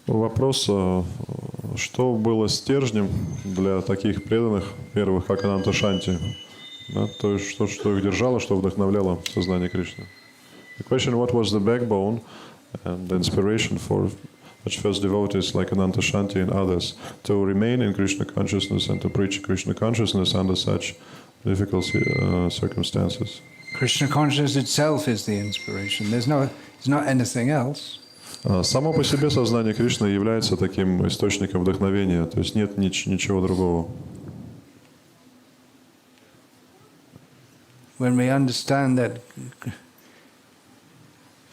Вопрос, что было стержнем для таких преданных первых, как Ананта Шанти? Да, то есть, что их держало, что вдохновляло сознание Кришны. The question, what was the backbone and the inspiration for such first devotees like Ananta Shanti and others to remain in Krishna consciousness and to preach Krishna consciousness under such difficult circumstances? Krishna consciousness itself is the inspiration. There's not anything else. Само по себе сознание Кришны является таким источником вдохновения, то есть нет ничего другого. When we understand that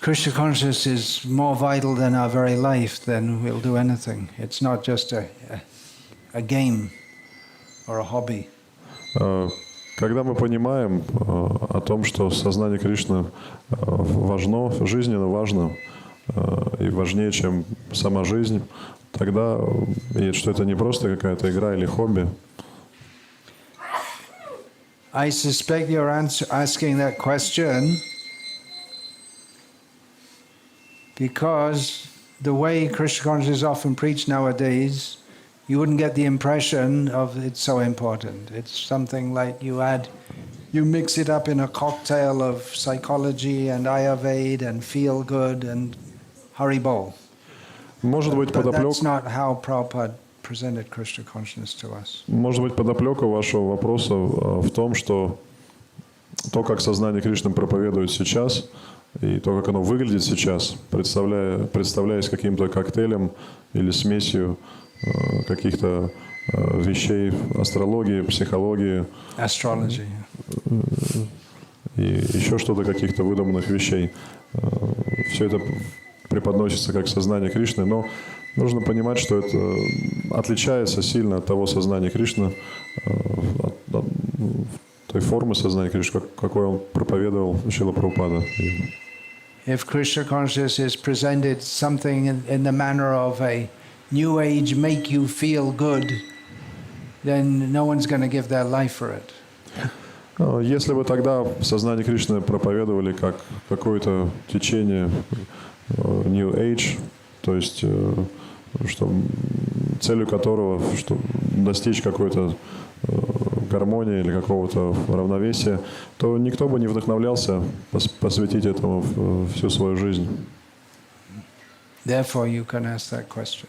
Krishna consciousness is more vital than our very life, then we'll do anything. It's not just a game or a hobby. Когда мы понимаем о том, что сознание Кришны важно, жизненно важно, и важнее, чем сама жизнь, тогда, и что это не просто какая-то игра или хобби. I suspect you're asking that question because the way Krishna consciousness is often preached nowadays, you wouldn't get the impression of it's so important. It's something like you mix it up in a cocktail of psychology and Ayurveda and feel good and Haribol. Может быть, that's not how Prabhupada presented Krishna consciousness to us. Может быть, подоплека вашего вопроса в том, что то, как сознание Кришны проповедует сейчас, и то, как оно выглядит сейчас, представляясь каким-то коктейлем или смесью каких-то вещей астрологии, психологии, Astrology. И еще что-то, каких-то выдуманных вещей. Все это преподносится как сознание Кришны, но нужно понимать, что это отличается сильно от того сознания Кришны, от той формы сознания Кришны, какой он проповедовал Шрила Прабхупада. If Krishna consciousness is presented something in the manner of a New Age make you feel good, then no one's going to give their life for it. Если бы тогда сознание Кришны проповедовали как какое-то течение New Age, то есть целью которого достичь какой-то гармонии или какого-то равновесия, то никто бы не вдохновлялся посвятить этому всю свою жизнь. Therefore, you can ask that question.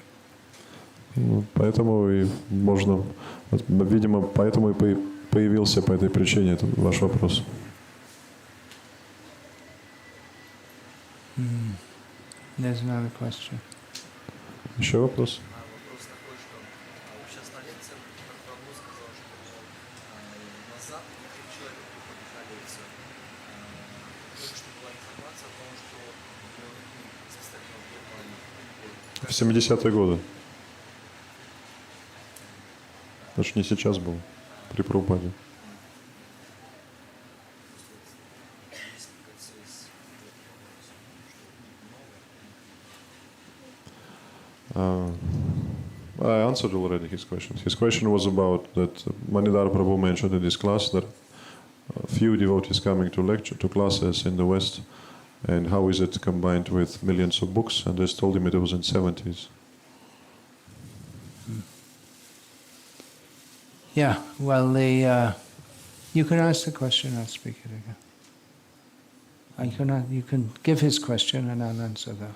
Поэтому и можно, видимо, поэтому и появился по этой причине этот ваш вопрос. There's another question. Еще вопрос? Вопрос такой, что сейчас на лекции Прабхупада сказал, что на Западе 3 человека приходят на лекцию. Только что была информация о том, что распространен в Германии. В 70-е годы. Это же не сейчас был, при Прабхупаде. I answered already his question. His question was about that Manidhara Prabhu mentioned in this class that few devotees coming to classes in the West, and how is it combined with millions of books? And I told him it was in 70s. Yeah, well, you can ask the question, I'll speak it again. You can give his question and I'll answer that.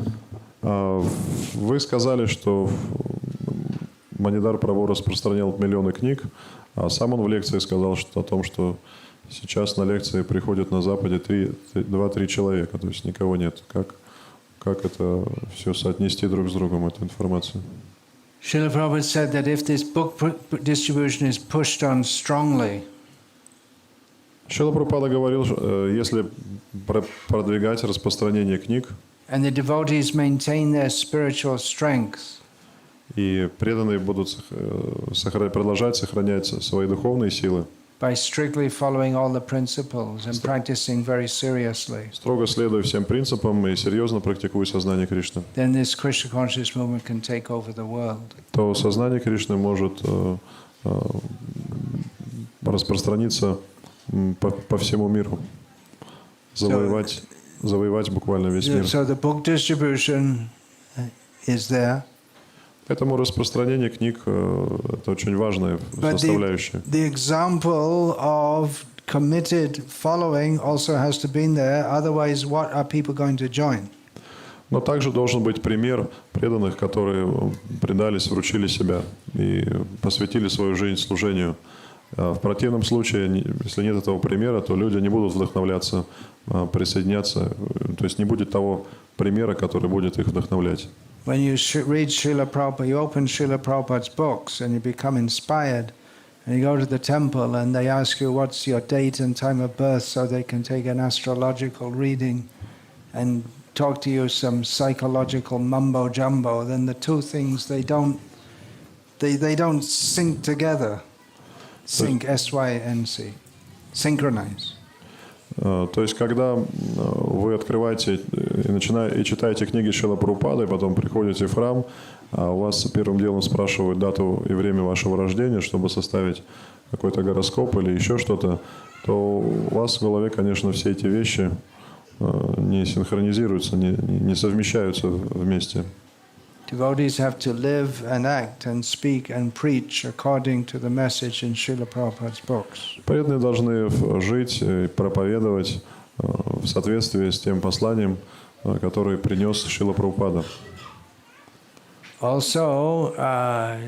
Вы сказали, что Манидхара Прабху распространял миллионы книг, а сам он в лекции сказал о том, что сейчас на лекции приходят на Западе 2-3 человека, то есть никого нет. Как это все соотнести друг с другом, эту информацию? Srila Prabhupada said that if this book distribution is pushed on strongly, Шрила Прабхупада говорил, если продвигать распространение книг, and the devotees maintain their spiritual strength, и преданные будут продолжать сохранять свои духовные силы, by strictly following all the principles and practicing very seriously, строго следуя всем принципам и серьезно практикуя сознание Кришны, then this Krishna conscious movement can take over the world. то сознание Кришны может распространиться по всему миру, завоевать буквально весь мир. So the book distribution is there. Поэтому распространение книг это очень важная составляющая. The example of committed following also has to be in there. Otherwise, what are people going to join? Но также должен быть пример преданных, которые предались, вручили себя и посвятили свою жизнь служению. В противном случае, если нет этого примера, то люди не будут вдохновляться, присоединяться. То есть не будет того примера, который будет их вдохновлять. When you read Srila Prabhupada, you open Srila Prabhupada's books and you become inspired, and you go to the temple and they ask you what's your date and time of birth so they can take an astrological reading and talk to you some psychological mumbo jumbo, then the two things they don't sync together. Sync, S-Y-N-C, synchronize. То есть, когда вы открываете и читаете книги Шрила Прабхупады, и потом приходите в храм, а у вас первым делом спрашивают дату и время вашего рождения, чтобы составить какой-то гороскоп или еще что-то, то у вас в голове, конечно, все эти вещи не синхронизируются, не совмещаются вместе. Devotees have to live and act and speak and preach according to the message in Srila Prabhupada's books. Преданные должны жить и проповедовать в соответствии с тем посланием, которое принес Шрила Прабхупада. Also, a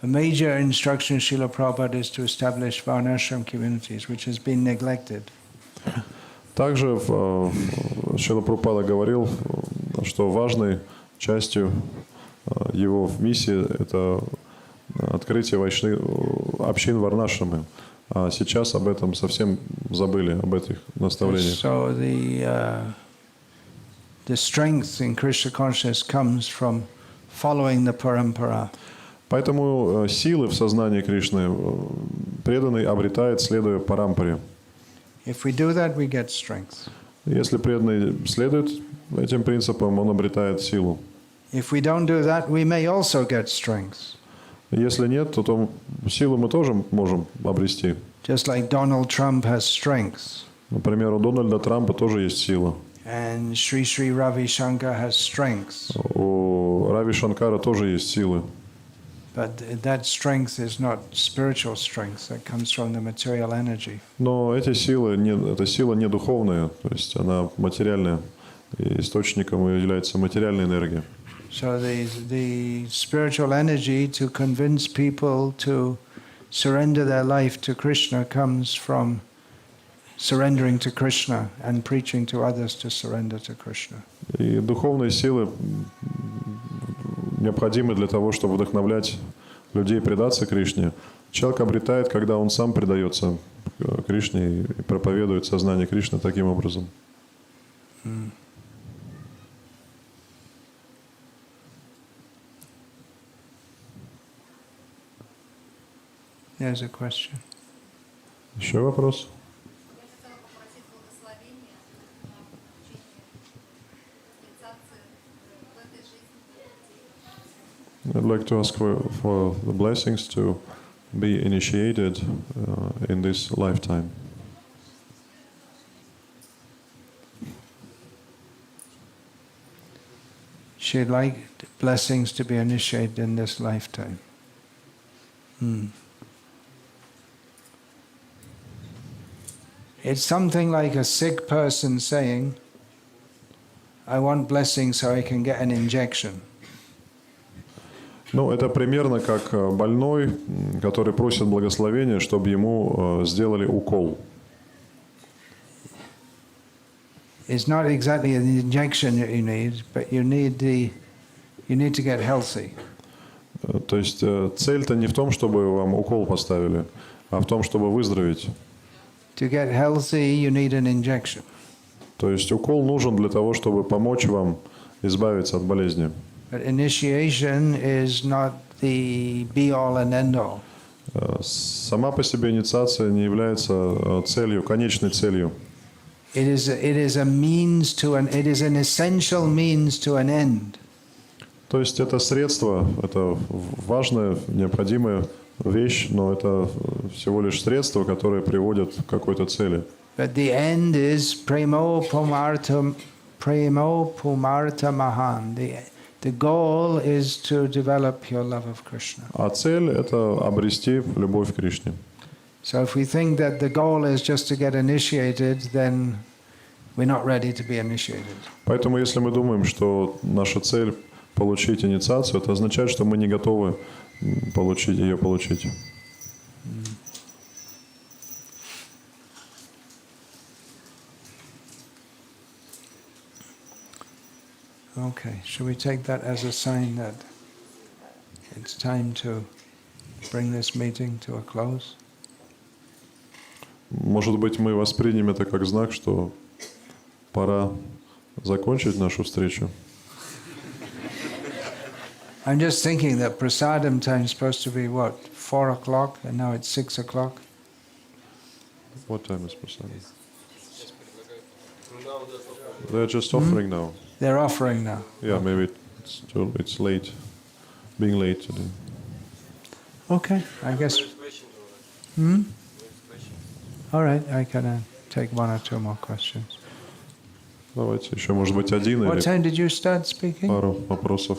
major instruction of Srila Prabhupada is to establish varnashram communities, which has been neglected. Также Шрила Прабхупада говорил, что важной частью его миссии это открытие общин Варнашрамы. А сейчас об этом совсем забыли, об этих наставлениях. So the strength in Krishna consciousness comes from following the parampara. Поэтому силы в сознании Кришны преданный обретает, следуя парампаре. If we do that, we get strength. Если преданный следует этим принципам, он обретает силу. If we don't do that, we may also get strength. Если нет, то силу мы тоже можем обрести. Just like Donald Trump has strength. Например, у Дональда Трампа тоже есть сила. And Sri Ravi Shankar has strength. У Рави Шанкара тоже есть силы. But that strength is not spiritual strength. That comes from the material energy. Но эта сила не духовная, то есть она материальная. И источником ее является материальная энергия. So the spiritual energy to convince people to surrender their life to Krishna comes from surrendering to Krishna and preaching to others to surrender to Krishna. И духовные силы необходимы для того, чтобы вдохновлять людей предаться Кришне. Человек обретает, когда он сам предается Кришне и проповедует сознание Кришны таким образом. There's a question. Еще вопрос? I'd like to ask for the blessings to be initiated in this lifetime. She'd like blessings to be initiated in this lifetime. It's something like a sick person saying, I want blessings so I can get an injection. Ну, это примерно как больной, который просит благословения, чтобы ему сделали укол. It's not exactly an injection that you need, but you need to get healthy. То есть цель-то не в том, чтобы вам укол поставили, а в том, чтобы выздороветь. To get healthy, you need an injection. То есть укол нужен для того, чтобы помочь вам избавиться от болезни. But initiation is not the be-all and end-all. Сама по себе инициация не является целью, конечной целью. It is a means to an. It is an essential means to an end. То есть это средство, это важная, необходимая вещь, но это всего лишь средство, которое приводит к какой-то цели. But the end is premo pumarta mahan. The goal is to develop your love of Krishna. А цель – это обрести любовь к Кришне. So if we think that the goal is just to get initiated, then we're not ready to be initiated. Поэтому, если мы думаем, что наша цель – получить инициацию, это означает, что мы не готовы ее получить. Okay, should we take that as a sign that it's time to bring this meeting to a close? Может быть, мы воспримем это как знак, что пора закончить нашу встречу. I'm just thinking that prasadam time is supposed to be what, 4 o'clock, and now it's 6 o'clock. What time is Prasadam? They're just offering now. They're offering now. Yeah, maybe it's late, being late today. Okay, I guess. All right, I can take one or two more questions. Давайте еще, может быть, один What или time did you start speaking? пару вопросов.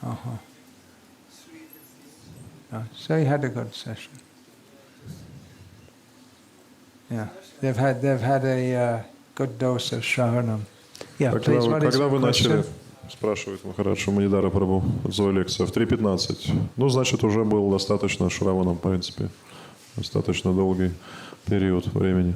Oh, so you had a good session. Yeah, they've had a good dose of Shravanam. Yeah, please, what is Когда your вы начали, question? спрашивает Махарадж Манидара Прабху, свою лекцию, в 3:15. Ну, значит, уже был достаточно Шраванам, в принципе. Достаточно долгий период времени.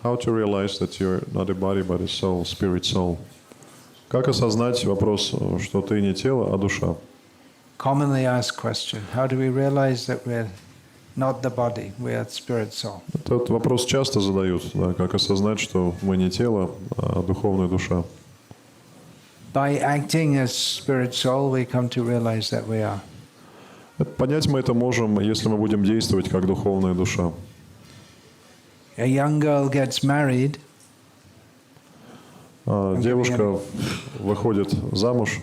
How to realize that you're not a body, but a soul, spirit soul. Как осознать вопрос, что ты не тело, а душа? Commonly asked question. How do we realize that we're not the body, we are spirit soul? Этот вопрос часто задают, да, как осознать, что мы не тело, а духовная душа. By acting as spirit soul, we come to realize that we are. Понять мы это можем, если мы будем действовать как духовная душа. A young girl gets married, Девушка выходит замуж,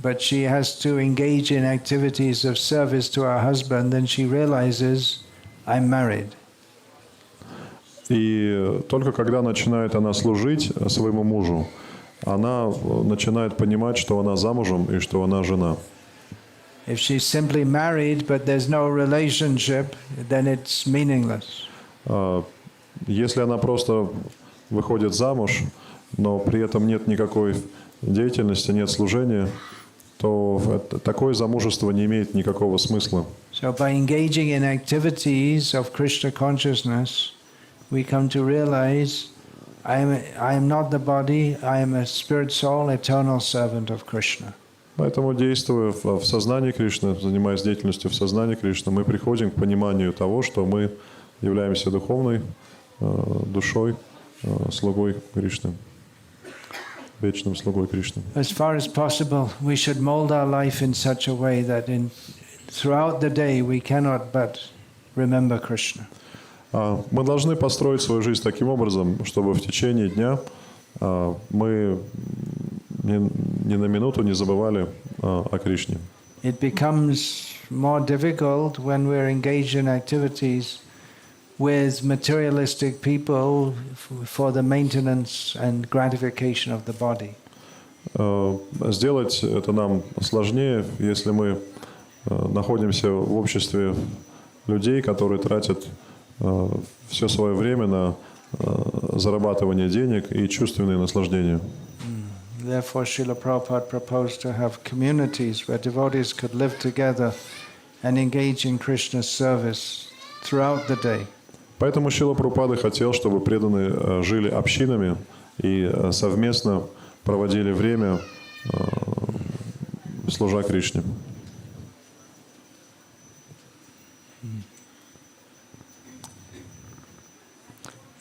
but she has to engage in activities of service to her husband, then she realizes, I'm married. и только когда начинает она служить своему мужу, она начинает понимать, что она замужем и что она жена. If she's simply married, but there's no relationship, then it's meaningless. Если она просто выходит замуж, но при этом нет никакой деятельности, нет служения, то такое замужество не имеет никакого смысла. So by engaging in activities of Krishna consciousness, we come to realize I am not the body, I am a spirit soul, eternal servant of Krishna. Поэтому, действуя в сознании Кришны, занимаясь деятельностью в сознании Кришны, мы приходим к пониманию того, что мы являемся духовной душой, слугой Кришны, вечным слугой Кришны. As far as possible, we should mold our life in such a way that throughout the day we cannot but remember Krishna. Мы должны построить свою жизнь таким образом, чтобы в течение дня мы ни на минуту не забывали о Кришне. It becomes more difficult when we're engaged in activities with materialistic people for the maintenance and gratification of the body. Сделать это нам сложнее, если мы находимся в обществе людей, которые тратят все свое время на зарабатывание денег и чувственные наслаждения. Therefore, Srila Prabhupada proposed to have communities where devotees could live together and engage in Krishna's service throughout the day. Поэтому Шрила Прабхупада хотел, чтобы преданные жили общинами и совместно проводили время, служа Кришне.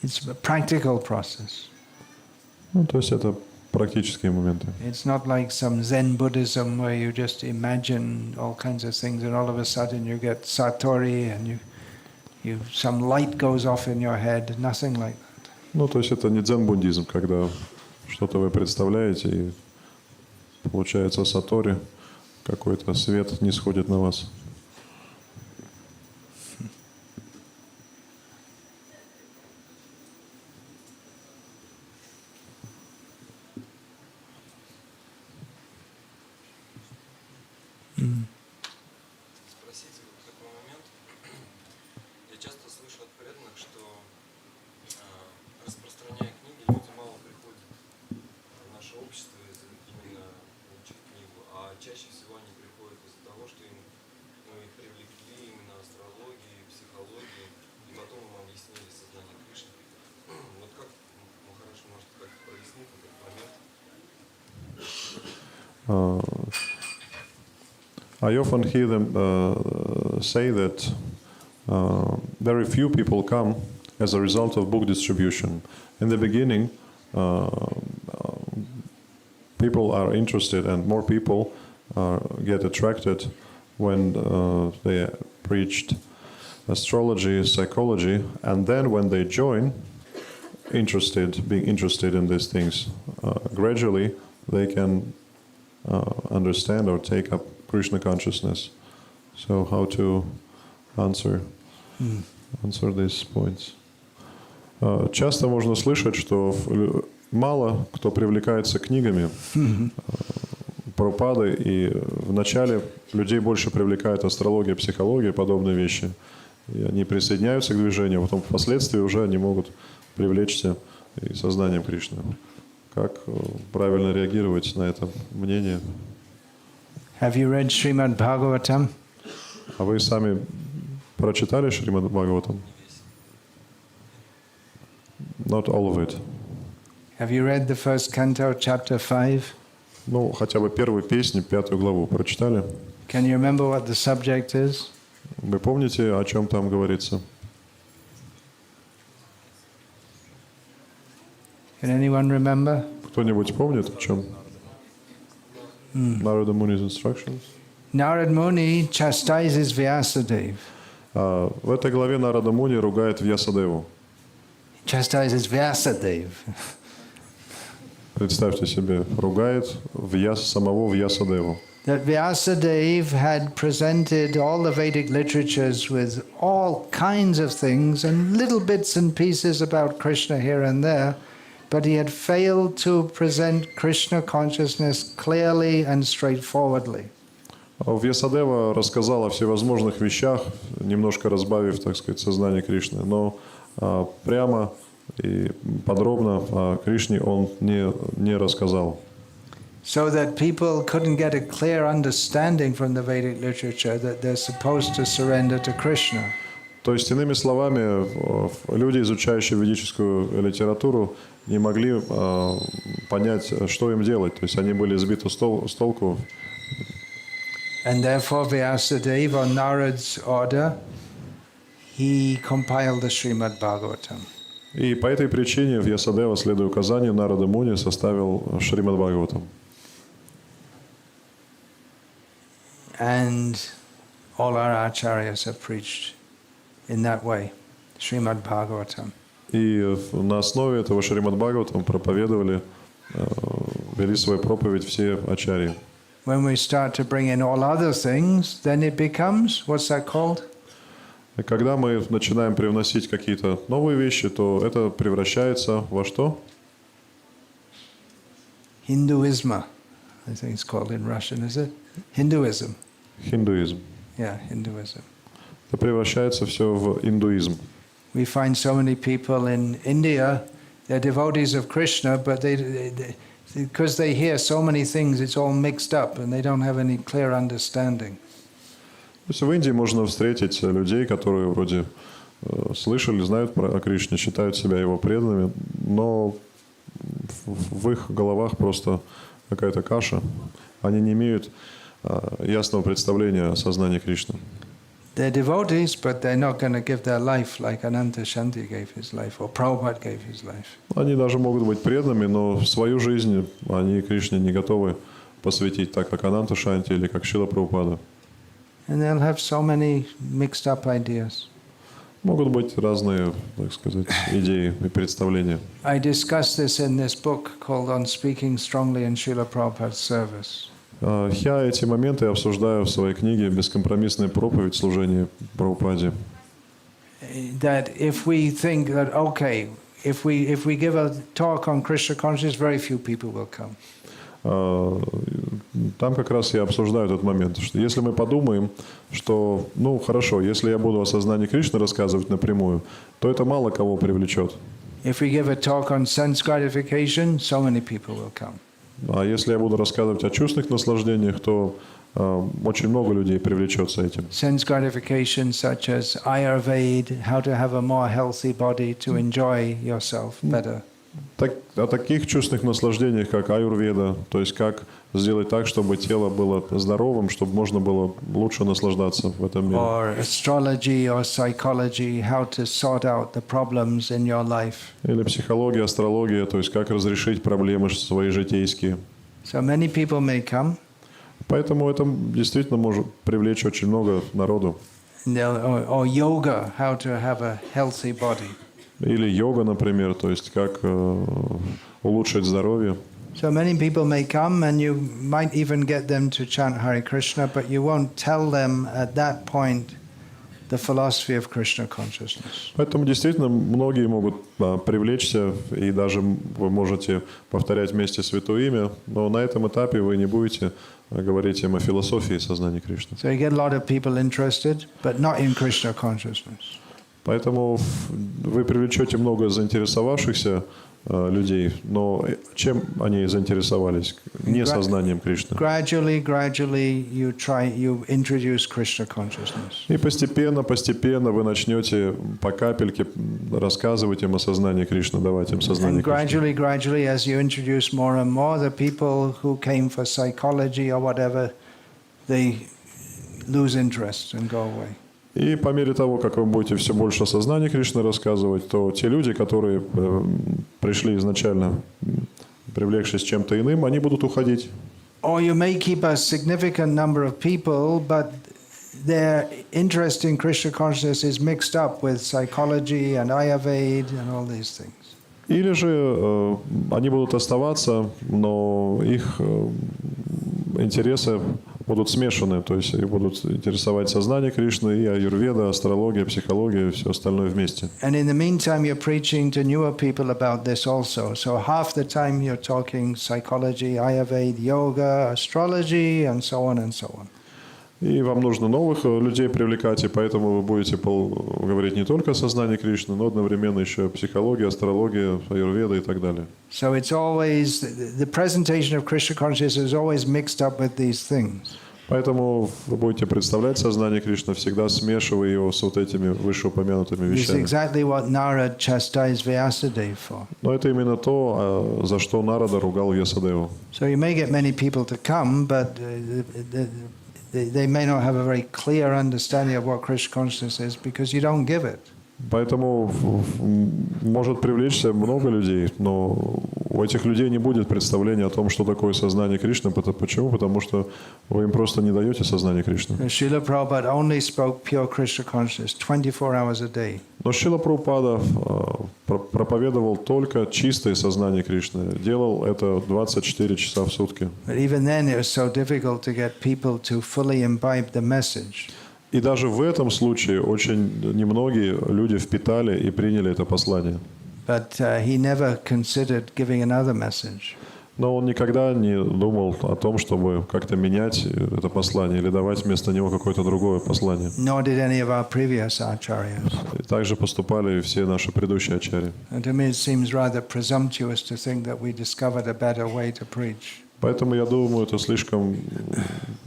It's a practical process. Ну, то есть это практические моменты. It's not like some Zen Buddhism where you just imagine all kinds of things and all of a sudden you get satori and some light goes off in your head. Nothing like that. Ну, то есть это не дзен-буддизм, когда что-то вы представляете и получается сатори, какой-то свет нисходит на вас. Спросить вот такой момент. Я часто слышу от преданных, что распространяя книги, люди мало приходят в наше общество именно учить книгу, а чаще всего они приходят из-за того, что им их привлекли именно астрологией, психологией, и потом им объяснили сознание Кришны. Вот как Махарадж может как-то прояснить этот момент? I often hear them say that very few people come as a result of book distribution. In the beginning, people are interested, and more people get attracted when they preached astrology, psychology, and then when they join, being interested in these things, gradually they can understand or take up Krishna consciousness. So how to answer these points? Часто можно слышать, что мало кто привлекается книгами Прабхупады, и вначале людей больше привлекает астрология, психология, подобные вещи. И они присоединяются к движению, а потом впоследствии уже они могут привлечься и сознанием Кришны. Как правильно реагировать на это мнение? Have you read Srimad Bhagavatam? А вы сами прочитали Шримад Бхагаватам? Not all of it. Have you read the first canto, chapter 5? Ну, хотя бы первую песню, 5 главу прочитали. Can you remember what the subject is? Вы помните, о чем там говорится? Can anyone remember? Кто-нибудь помнит, о чем? Narada Muni's instructions. Narad Muni chastises Vyasadeva. В этой главе Нарада Муни ругает Вьясадеву. Chastises Vyasadeva. Представьте себе, ругает самого Вьясадеву. That Vyasadeva had presented all the Vedic literatures with all kinds of things and little bits and pieces about Krishna here and there, but he had failed to present Krishna consciousness clearly and straightforwardly. Вьясадева рассказал о всевозможных вещах, немножко разбавив, так сказать, сознание Кришны, но прямо и подробно о Кришне он не рассказал. So that people couldn't get a clear understanding from the Vedic literature that they're supposed to surrender to Krishna. То есть, иными словами, люди, изучающие ведическую литературу, не могли понять, что им делать. То есть они были сбиты с толку. And therefore Vyasadeva, on Narad's order, he compiled the Srimad Bhagavatam. И по этой причине Вьясадева, следуя указанию Нарада Муни, составил Шримад Бхагаватам. And all our acharyas have preached in that way, Srimad Bhagavatam. И на основе этого Шримад Бхагаватам проповедовали, вели свою проповедь все ачарьи. When we start to bring in all other things, then it becomes, what's that called? И когда мы начинаем привносить какие-то новые вещи, то это превращается во что? Hinduism, I think it's called in Russian, is it? Hinduism. Хиндуизм. Yeah, Hinduism. Это превращается все в индуизм. We find so many people in India, they're devotees of Krishna, but because they hear so many things, it's all mixed up and they don't have any clear understanding. То есть в Индии можно встретить людей, которые вроде слышали, знают о Кришне, считают себя его преданными, но в их головах просто какая-то каша. Они не имеют ясного представления о сознании Кришны. They're devotees, but they're not going to give their life like Ananta Shanti gave his life or Prabhupada gave his life. Они даже могут быть преданными, но свою жизнь они Кришне не готовы посвятить, так как Ананта Шанти или как Шрила Прабхупада. And they'll have so many mixed up ideas. Могут быть разные, так сказать, идеи и представления. I discuss this in this book called On Speaking Strongly in Srila Prabhupada's Service. Я эти моменты обсуждаю в своей книге «Бескомпромиссная проповедь служения Прабхупаде». That if we think that, okay, if we give a talk on Krishna consciousness, very few people will come. там как раз я обсуждаю этот момент, что если мы подумаем, что, ну хорошо, если я буду о сознании Кришны рассказывать напрямую, то это мало кого привлечет. If we give a talk on sense gratification, so many people will come. А если я буду рассказывать о чувственных наслаждениях, то очень много людей привлечется этим. Sense gratification such as Ayurveda, how to have a more healthy body to enjoy yourself better. О таких чувственных наслаждениях, как аюрведа, то есть как сделать так, чтобы тело было здоровым, чтобы можно было лучше наслаждаться в этом мире. Or astrology or psychology, how to sort out the problems in your life. Или психология, астрология, то есть как разрешить проблемы свои житейские. So many people may come. Поэтому это действительно может привлечь очень много народу. Or yoga, how to have a healthy body. Или йога, например, то есть как улучшить здоровье. So many people may come and you might even get them to chant Hare Krishna, but you won't tell them at that point the philosophy of Krishna consciousness. Поэтому действительно многие могут привлечься, и даже вы можете повторять вместе Святое Имя, но на этом этапе вы не будете говорить им о философии сознания Кришны. So you get a lot of people interested, but not in Krishna consciousness. Поэтому вы привлечете много заинтересовавшихся людей, но чем они заинтересовались? Не сознанием Кришны. Gradually you introduce Krishna consciousness. И постепенно вы начнете по капельке рассказывать им о сознании Кришны, давать им сознание Кришны. Gradually, as you introduce more and more, the people who came for psychology or whatever, they lose interest and go away. И по мере того, как вы будете все больше о сознании Кришны рассказывать, то те люди, которые пришли изначально, привлекшись чем-то иным, они будут уходить. Or you may keep a significant number of people, but their interest in Krishna consciousness is mixed up with psychology and Ayurveda and all these things. Или же они будут оставаться, но их интересы будут смешаны, то есть их будут интересовать сознание Кришны и аюрведа, астрология, психология и все остальное вместе. And in the meantime, you're preaching to newer people about this also. So half the time you're talking psychology, Ayurveda, yoga, astrology, and so on and so on. И вам нужно новых людей привлекать, и поэтому вы будете говорить не только о сознании Кришны, но одновременно еще о психологии, астрологии, аюрведа и так далее. So it's always, the presentation of Krishna consciousness is always mixed up with these things. Поэтому вы будете представлять сознание Кришны, всегда смешивая его с вот этими вышеупомянутыми It's вещами. exactly what Narad chastised Vyasadeva for. Но это именно то, за что Нарада ругал Вьясадеву. So you may get many people to come, but they may not have a very clear understanding of what Krishna consciousness is because you don't give it. Поэтому может привлечься много людей, но у этих людей не будет представления о том, что такое сознание Кришны. Почему? Потому что вы им просто не даете сознание Кришны. Srila Prabhupada only spoke pure Krishna consciousness 24 hours a day. Но Шрила Прабхупада проповедовал только чистое сознание Кришны. Делал это 24 часа в сутки. But even then it was so difficult to get people to fully imbibe the message. И даже в этом случае очень немногие люди впитали и приняли это послание. But he never considered giving another message. Но он никогда не думал о том, чтобы как-то менять это послание или давать вместо него какое-то другое послание. Nor did any of our previous acharyas. И также поступали и все наши предыдущие ачарьи. And to me it seems rather presumptuous to think that we discovered a better way to preach. Поэтому я думаю, это слишком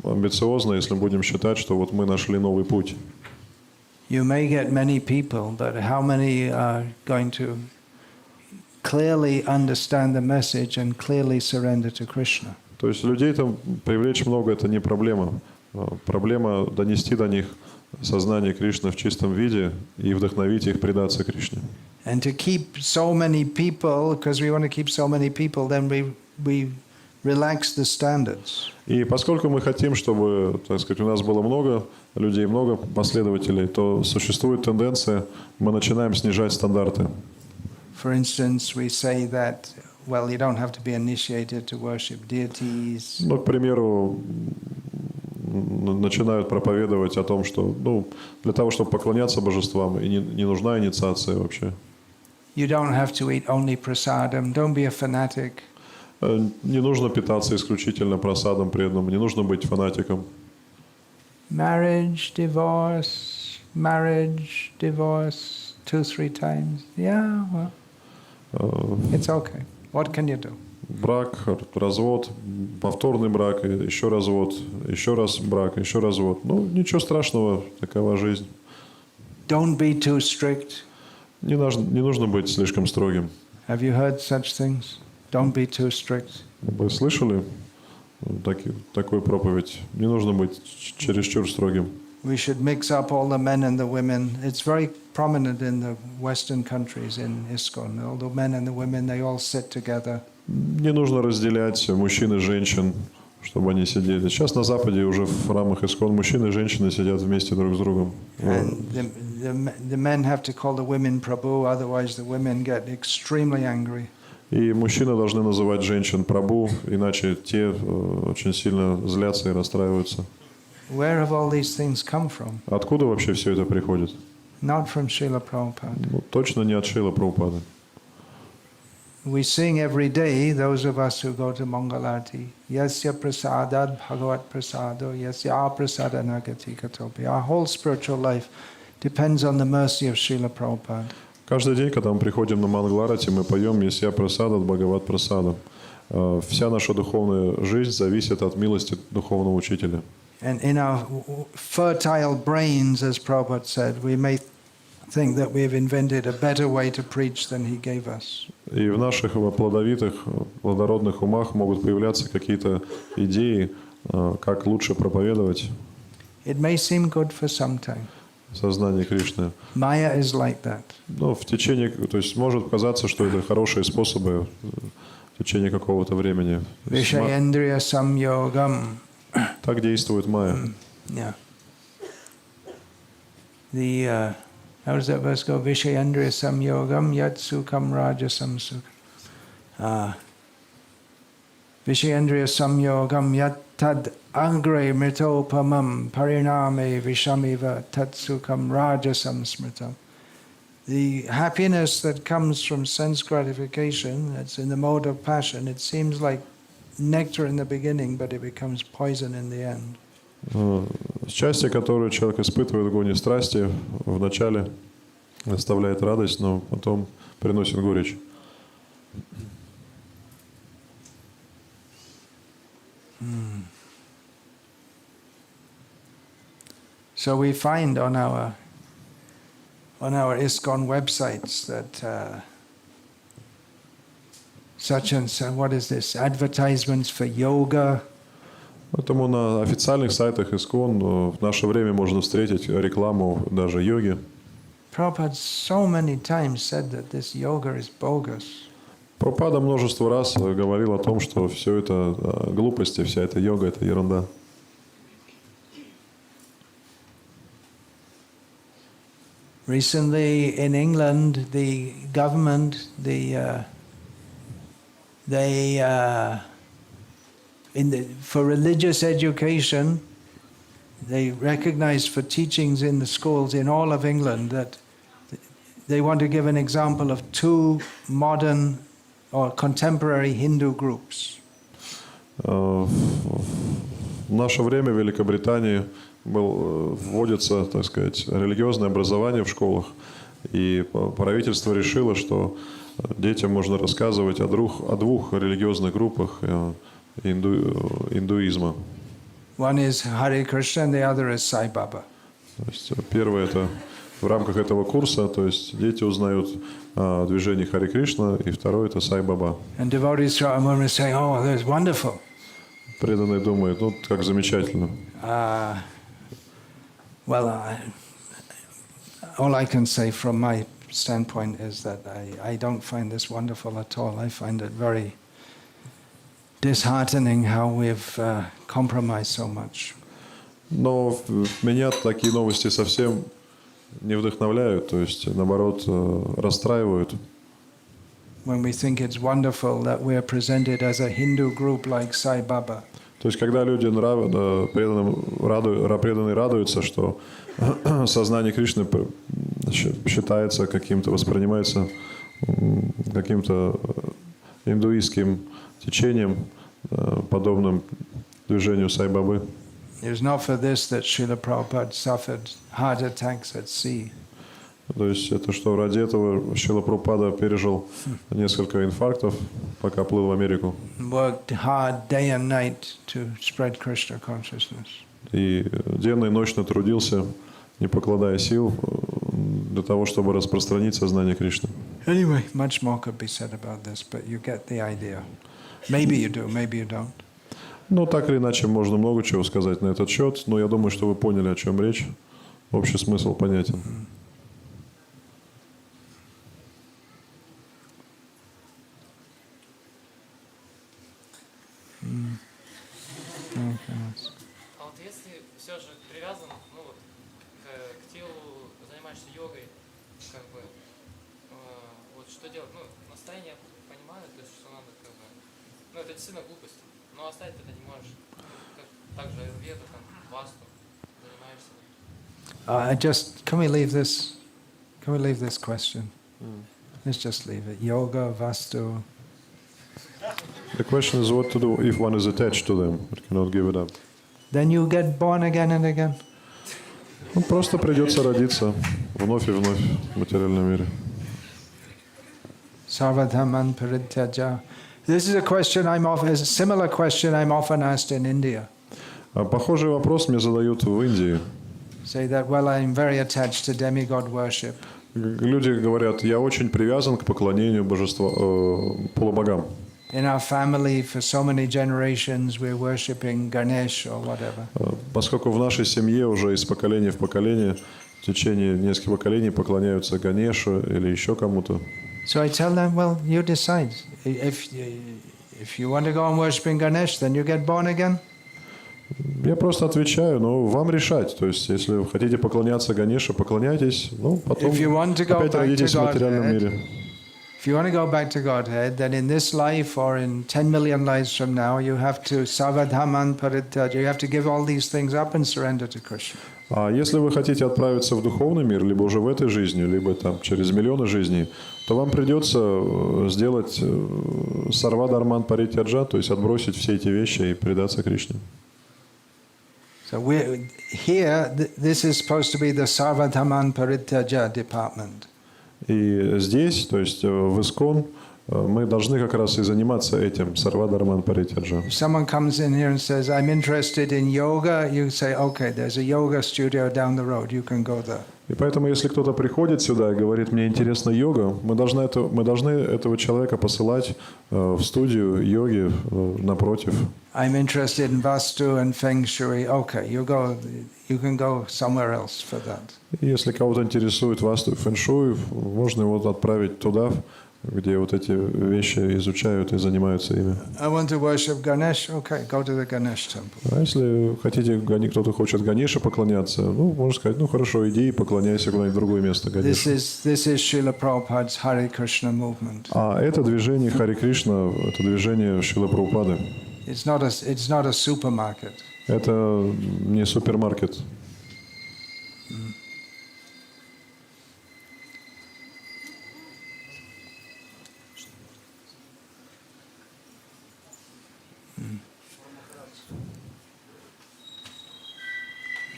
амбициозно, если мы будем считать, что вот мы нашли новый путь. You may get many people, but how many are going to clearly understand the message and clearly surrender to Krishna? То есть людей там привлечь много – это не проблема. Проблема донести до них сознание Кришны в чистом виде и вдохновить их предаться Кришне. And to keep so many people, because we want to keep so many people, then we relax the standards. И поскольку мы хотим, чтобы, так сказать, у нас было много людей, много последователей, то существует тенденция, мы начинаем снижать стандарты. For instance, we say that, well, you don't have to be initiated to worship deities. Ну, к примеру, начинают проповедовать о том, что, для того, чтобы поклоняться божествам, и не нужна инициация вообще. You don't have to eat only prasadam. Don't be a fanatic. Не нужно питаться исключительно просадом преданным, не нужно быть фанатиком. Marriage, divorce, 2-3 times. Yeah, well, it's okay. What can you do? Брак, развод, повторный брак, еще развод, еще раз брак, еще развод. Ну, ничего страшного, такова жизнь. Don't be too strict. Не нужно быть слишком строгим. Have you heard such things? Don't be too strict. Вы слышали такую проповедь? Не нужно быть чересчур строгим. We should mix up all the men and the women. It's very prominent in the Western countries in ИСККОН. All the men and the women, they all sit together. Не нужно разделять мужчин и женщин, чтобы они сидели. Сейчас на Западе уже в храмах ИСККОН мужчины и женщины сидят вместе друг с другом. And the men have to call the women Prabhu, otherwise the women get extremely angry. И мужчины должны называть женщин прабу, иначе те очень сильно злятся и расстраиваются. Where have all these things come from? Откуда вообще все это приходит? Not from Srila Prabhupada. Ну, точно не от Шрила Прабхупады. We sing every day, those of us who go to Mangalarti, Yasya prasadad bhagavat prasado, Yasya prasadanagati katopi. Our whole spiritual life depends on the mercy of Srila Prabhupada. Каждый день, когда мы приходим на Мангаларати, мы поем «Ясья прасада от Бхагават прасада». Вся наша духовная жизнь зависит от милости духовного учителя. And in our fertile brains, as Prabhupada said, we may think that we have invented a better way to preach than he gave us. И в наших плодовитых, плодородных умах могут появляться какие-то идеи, как лучше проповедовать It may seem good for some time. сознание Кришны. Maya is like that. Но в течение, то есть может казаться, что это хорошие способы в течение какого-то времени. Vishayendriya samyogam. Так действует майя. Yeah. How does that verse go? Vishayendriya samyogam yat sukham rajasam sukham. Vishayendriya samyogam yat tad angre mritopamam pariname vishamiva tat sukham rajasam smritam. The happiness that comes from sense gratification, that's in the mode of passion, it seems like nectar in the beginning, but it becomes poison in the end. Счастье, которое человек испытывает в гоне страсти, вначале доставляет радость, но потом приносит горечь. So we find on our ИСККОН websites that such and so, what is this? Advertisements for yoga. Поэтому на официальных сайтах ИСККОН в наше время можно встретить рекламу даже йоги. Prabhupada so many times said that this yoga is bogus. Прабхупада множество раз говорил о том, что все это глупости, вся эта йога – это ерунда. Recently in England, the government, for religious education, they recognized for teachings in the schools in all of England that they want to give an example of 2 modern or contemporary Hindu groups. В наше время в Великобритании вводится, так сказать, религиозное образование в школах, и правительство решило, что детям можно рассказывать о двух религиозных группах индуизма. One is Hare Krishna and the other is Sai Baba. То есть первое это в рамках этого курса, то есть дети узнают о движении Харе Кришна, и второе это Сай Баба. And devotees throughout the world say, "Oh, that's wonderful." Преданные думают, ну как замечательно. Well, all I can say from my standpoint is that I don't find this wonderful at all. I find it very disheartening how we've compromised so much. Но меня такие новости совсем не вдохновляют, то есть наоборот расстраивают. When we think it's wonderful that we are presented as a Hindu group like Sai Baba. То есть когда люди преданные радуются, что сознание Кришны считается каким-то, воспринимается каким-то индуистским течением, подобным движению Сай-Бабы. It was not for this that Srila Prabhupada suffered heart attacks at sea. То есть это что, ради этого Шрила Прабхупада пережил несколько инфарктов, пока плыл в Америку. Worked hard day and night to spread Krishna consciousness. И денно и ночно трудился, не покладая сил, для того, чтобы распространить сознание Кришны. Anyway, much more could be said about this, but you get the idea. Maybe you do, maybe you don't. Ну, так или иначе, можно много чего сказать на этот счет, но я думаю, что вы поняли, о чем речь. Общий смысл понятен. А вот если все же привязан, ну вот, к телу, занимаешься йогой, как бы, вот что делать? Ну, настроение я понимаю, то есть что надо как бы, ну это действительно глупость, но оставить это не можешь. Как, также аюрведа, там, васту занимаешься. Can we leave this? Can we leave this question? Let's just leave it. Yoga, vastu. The question is what to do if one is attached to them, but cannot give it up. Then you get born again and again. Ну, просто придется родиться вновь и вновь в материальном мире. Sarvadhaman parityaja. This is a question a similar question I'm often asked in India. Похожий вопрос мне задают в Индии. Say that, well, I'm very attached to demigod worship. Люди говорят, я очень привязан к поклонению божества, полубогам. In our family, for so many generations, we're worshipping Ganesh or whatever. Поскольку в нашей семье уже из поколения в поколение, в течение нескольких поколений поклоняются Ганешу или еще кому-то. So I tell them, well, you decide. If you want to go on worshipping Ganesh, then you get born again. Я просто отвечаю, ну, вам решать. То есть, если вы хотите поклоняться Ганеше, поклоняйтесь, ну, потом опять родитесь в материальном мире. If you want to go back to Godhead, then in this life or in 10 million lives from now, you have to savadhaman parityaja. You have to give all these things up and surrender to Krishna. А если вы хотите отправиться в духовный мир, либо уже в этой жизни, либо там через миллионы жизней, то вам придется сделать сарвадharman паритяджа, то есть отбросить все эти вещи и предаться Кришне. So this is supposed to be the sarvadhaman parityaja department. И здесь, то есть в ИСККОН, мы должны как раз и заниматься этим, сарвадharman паритяджа. If someone comes in here and says, I'm interested in yoga, you say, okay, there's a yoga studio down the road, you can go there. И поэтому, если кто-то приходит сюда и говорит, мне интересна йога, мы должны этого человека посылать в студию йоги напротив. I'm interested in vastu and feng shui. Okay, you can go somewhere else for that. Если кого-то интересует васту и фэншуй, можно его отправить туда, где вот эти вещи изучают и занимаются ими. I want to worship Ganesh. Okay, go to the Ganesh temple. А если хотите, кто-то хочет Ганеше поклоняться, ну, можно сказать, ну хорошо, иди и поклоняйся куда-нибудь в другое место Ганеше. This is Srila Prabhupada's Hare Krishna movement. А это движение Хари Кришна, это движение Шрилы Прабхупады. It's not a supermarket. Это не супермаркет.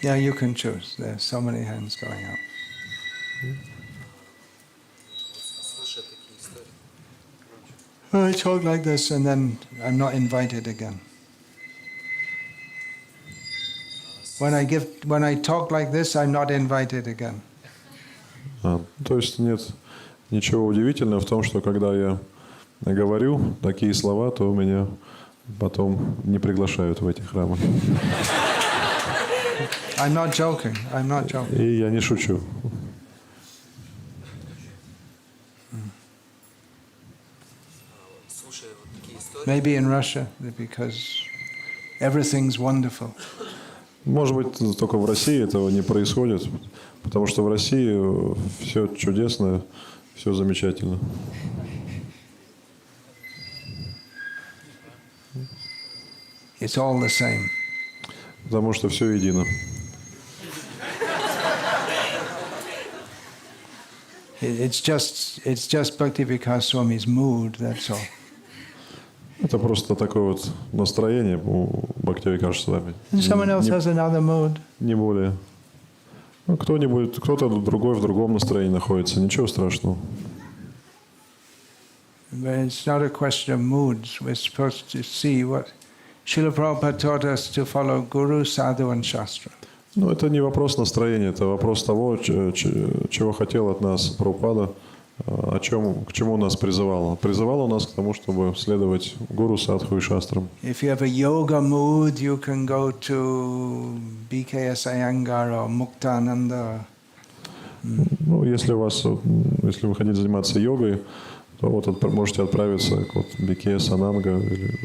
Yeah, you can choose. There are so many hands going up. I talk like this and then I'm not invited again. When I talk like this, I'm not invited again. То есть нет ничего удивительного в том, что когда я говорю такие слова, то меня потом не приглашают в эти храмы. I'm not joking. I'm not joking. И я не шучу. Maybe in Russia, because everything's wonderful. Может быть, только в России этого не происходит, потому что в России все чудесно, все замечательно. It's all the same. Потому что все едино. It's just Bhakti Викаша Swami's mood, that's all. Это просто такое вот настроение у Бхакти Викаша Свами. And someone else has another mood. Не более. Ну, кто-нибудь, кто-то другой в другом настроении находится. Ничего страшного. But it's not a question of moods. We're supposed to see what Srila Prabhupada taught us to follow Guru, Sadhu and Shastra. Ну, это не вопрос настроения, это вопрос того, чего хотел от нас Прабхупада, к чему нас призывал. Призывал он нас к тому, чтобы следовать Гуру, Садху и Шастрам. If you have a yoga mood, you can go to BKS Iyengar or Muktananda. Ну, если вы хотите заниматься йогой, то вот можете отправиться к вот BKS Ананга или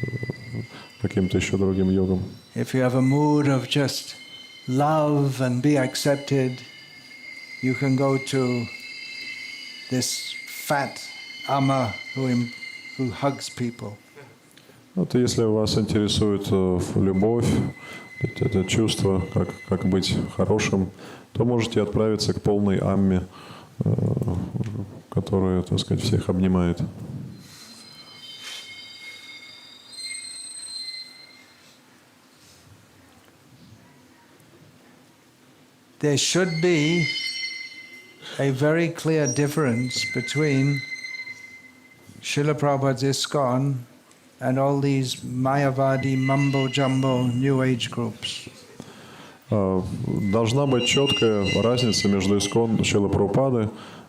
каким-то еще другим йогам. If you have a mood of just love and be accepted, you can go to this fat Amma who hugs people. Вот если вас интересует любовь, это чувство, как быть хорошим, то можете отправиться к полной амме, которая, так сказать, всех обнимает. There should be a very clear difference between Srila Prabhupada's ИСККОН and all these Mayavadi, Mumbo-Jumbo, New Age groups. Должна быть четкая разница между ИСККОН Шрилы Прабхупады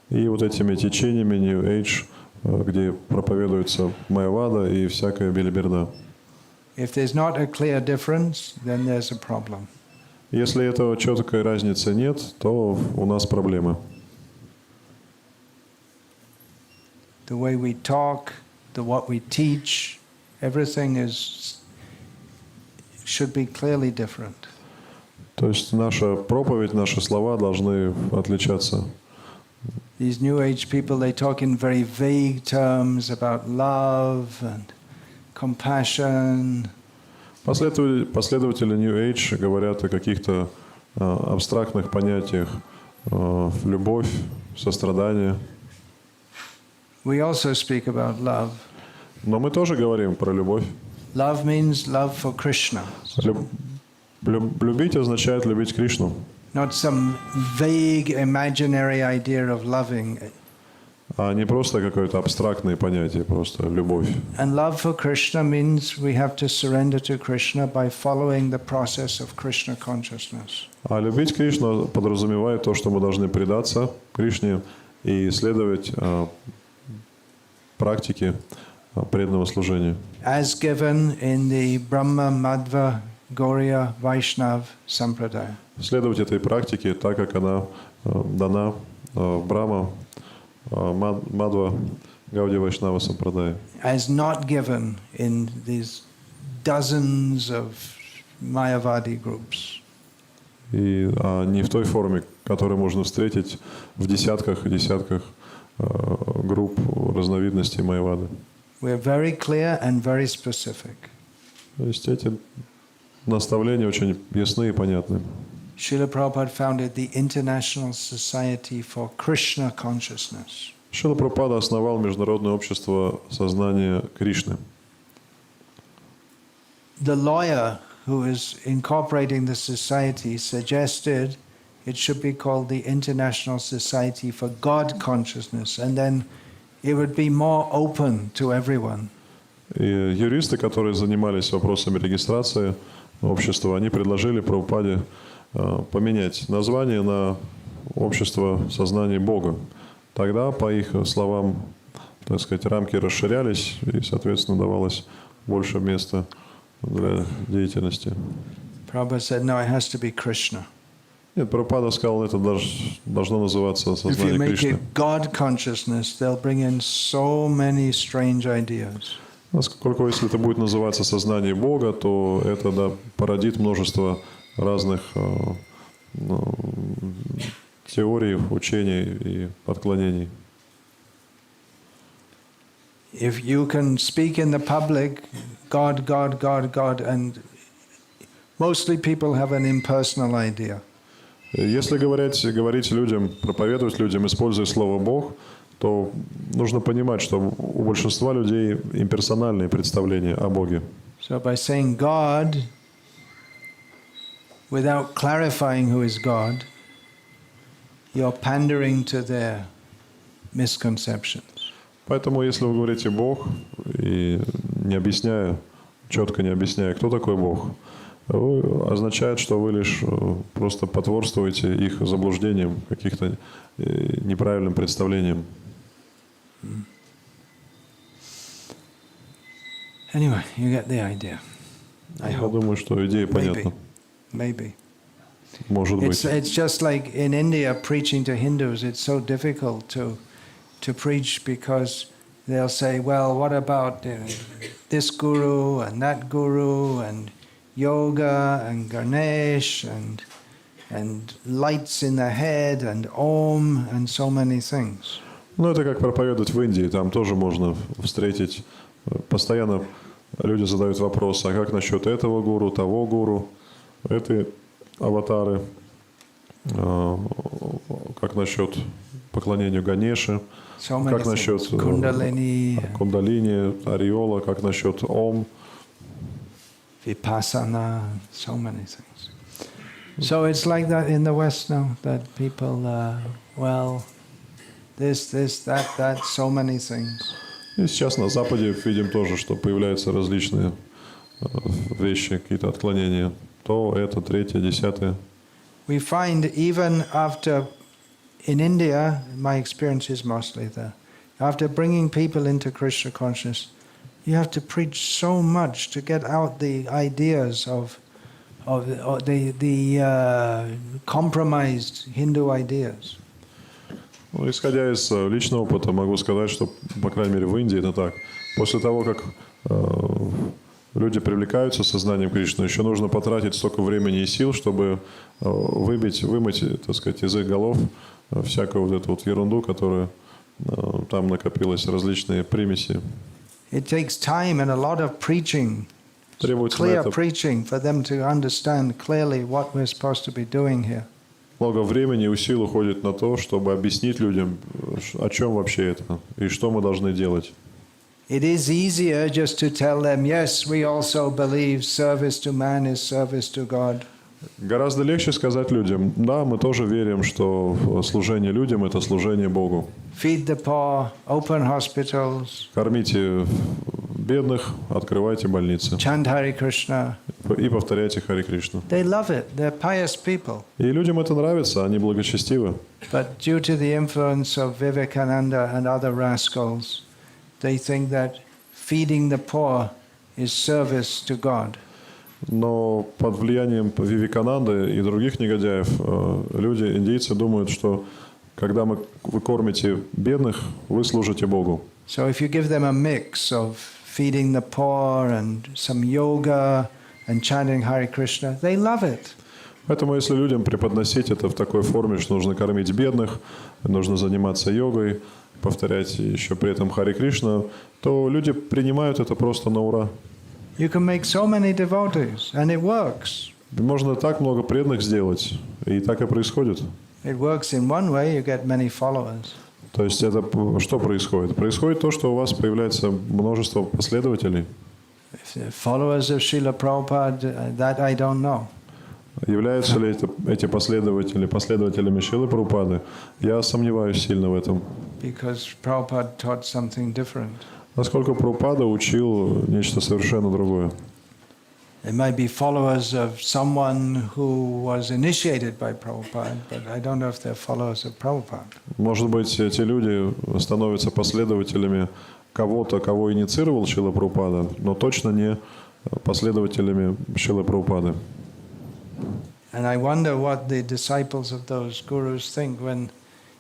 и вот этими течениями New Age, где проповедуется Майявада и всякая белиберда. If there's not a clear difference, then there's a problem. Если этого четкой разницы нет, то у нас проблемы. The way we talk, what we teach, everything should be clearly different. То есть наша проповедь, наши слова должны отличаться. These New Age people, they talk in very vague terms about love and compassion. Последователи New Age говорят о каких-то абстрактных понятиях: любовь, сострадание. We also speak about love. Но мы тоже говорим про любовь. Love means love for Krishna. Любить означает любить Кришну. Not some vague imaginary idea of loving. А не просто какое-то абстрактное понятие, просто любовь. And love for Krishna means we have to surrender to Krishna by following the process of Krishna consciousness. А любить Кришну подразумевает то, что мы должны предаться Кришне и следовать практике преданного служения. As given in the Brahma, Madhva, Gauriya, Vaishnav Sampradaya. Следовать этой практике так, как она дана в Брахма, Мадва, Гауди, Вайшнава, Сампрадая. As not given in these dozens of Mayavadi groups. И не в той форме, которую можно встретить в десятках и десятках групп разновидностей Майявады. We are very clear and very specific. То есть эти наставления очень ясны и понятны. Srila Prabhupada founded the International Society for Krishna Consciousness. Шрила Прабхупада основал Международное общество сознания Кришны. The lawyer who is incorporating the society suggested it should be called the International Society for God Consciousness, and then it would be more open to everyone. И юристы, которые занимались вопросами регистрации общества, они предложили Прабхупаде поменять название на общество сознания Бога. Тогда, по их словам, так сказать, рамки расширялись и, соответственно, давалось больше места для деятельности. Prabhupada said, no, it has to be Krishna. Нет, Прабхупада сказал, это должно называться If you сознание make Кришны. it God consciousness, they'll bring in so many strange ideas. Поскольку если это будет называться сознание Бога, то это породит множество разных теорий, учений и отклонений. If you can speak in the public, God, God, God, God, and mostly people have an impersonal idea. Если говорить людям, проповедовать людям, используя слово Бог, то нужно понимать, что у большинства людей имперсональные представления о Боге. So by saying God, without clarifying who is God, you're pandering to their misconceptions. Поэтому, если вы говорите Бог, и не объясняя, четко не объясняя, кто такой Бог, означает, что вы лишь просто потворствуете их заблуждениям, каких-то неправильным представлениям. Anyway, you get the idea. I Я hope. думаю, что идея понятна. Maybe. Может быть. It's just like in India preaching to Hindus, it's so difficult to preach because they'll say, well, what about this guru and that guru and yoga and Ganesh and lights in the head and Om and so many things. Ну, это как проповедовать в Индии. Там тоже можно встретить. Постоянно люди задают вопрос, а как насчет этого гуру, того гуру, этой аватары, как насчет поклонению Ганеше, So many как насчет things. кундалини, ореола, как насчет Ом. Vipassana, so many things. So it's like that in the West now, that people, well, this, that, so many things. И сейчас на Западе видим тоже, что появляются различные вещи, какие-то отклонения. То, это, третье, десятое. We find even after, in India, my experience is mostly there, after bringing people into Krishna consciousness, you have to preach so much to get out the ideas of the compromised Hindu ideas. Ну, исходя из личного опыта, могу сказать, что, по крайней мере, в Индии это так. После того, как люди привлекаются сознанием Кришны, еще нужно потратить столько времени и сил, чтобы вымыть, так сказать, из их голов всякую вот эту вот ерунду, которая там накопилась, различные примеси. It takes time and a lot of preaching, clear preaching, for them to understand clearly what we're supposed to be doing here. Много времени и сил уходит на то, чтобы объяснить людям, о чем вообще это и что мы должны делать. It is easier just to tell them, yes, we also believe service to man is service to God. Гораздо легче сказать людям, да, мы тоже верим, что служение людям – это служение Богу. Feed the poor, open hospitals. Кормите бедных, открывайте больницы. Chant Hare Krishna. И повторяйте Харе Кришну. They love it. They're pious people. И людям это нравится, они благочестивы. But due to the influence of Vivekananda and other rascals, they think that feeding the poor is service to God. Но под влиянием Вивекананды и других негодяев люди, индейцы, думают, что когда вы кормите бедных, вы служите Богу. So if you give them a mix of feeding the poor and some yoga and chanting Hare Krishna, they love it. Поэтому если людям преподносить это в такой форме, что нужно кормить бедных, нужно заниматься йогой, повторять еще при этом Харе Кришна, то люди принимают это просто на ура. You can make so many devotees, and it works. Можно так много преданных сделать, и так и происходит. It works in one way, you get many followers. То есть это что происходит? Происходит то, что у вас появляется множество последователей. Followers of Srila Prabhupada, that I don't know. Являются ли эти последователи последователями Шрилы Прабхупады? Я сомневаюсь сильно в этом. Because Prabhupada taught something different. Поскольку Прабхупада учил нечто совершенно другое. They might be followers of someone who was initiated by Prabhupada, but I don't know if they're followers of Prabhupada. Может быть, эти люди становятся последователями кого-то, кого инициировал Шрила Прабхупада, но точно не последователями Шрилы Прабхупады. And I wonder what the disciples of those gurus think when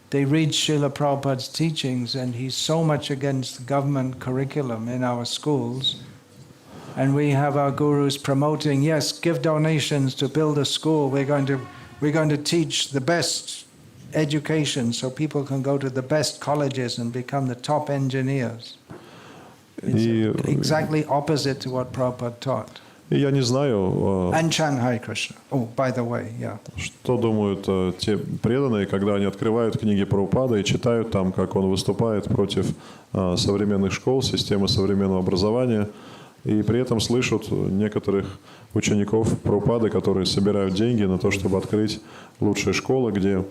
they read Srila Prabhupada's teachings and he's so much against the government curriculum in our schools. And we have our gurus promoting, yes, give donations to build a school. We're going to teach the best education so people can go to the best colleges and become the top engineers. It's exactly opposite to what Prabhupada taught. И я не знаю, And chant Hare Krishna. Oh, by the way, yeah. что думают те преданные, когда они открывают книги Прабхупады и читают там, как он выступает против современных школ, системы современного образования, и при этом слышат некоторых учеников Прабхупады, которые собирают деньги на то, чтобы открыть лучшие школы, где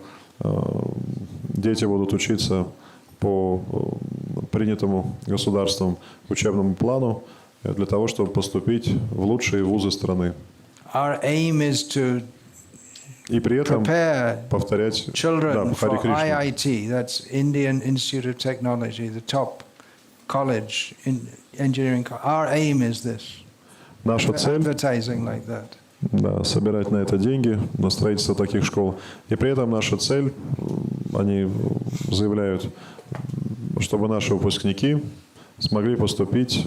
дети будут учиться по принятому государством учебному плану для того, чтобы поступить в лучшие вузы страны. Our aim is to И при этом prepare повторять children Хари for Кришну. IIT, that's Indian Institute of Technology, the top college in engineering. Our aim is this. Наша цель Advertising like that. да, собирать на это деньги, на строительство таких школ. И при этом наша цель, они заявляют, чтобы наши выпускники смогли поступить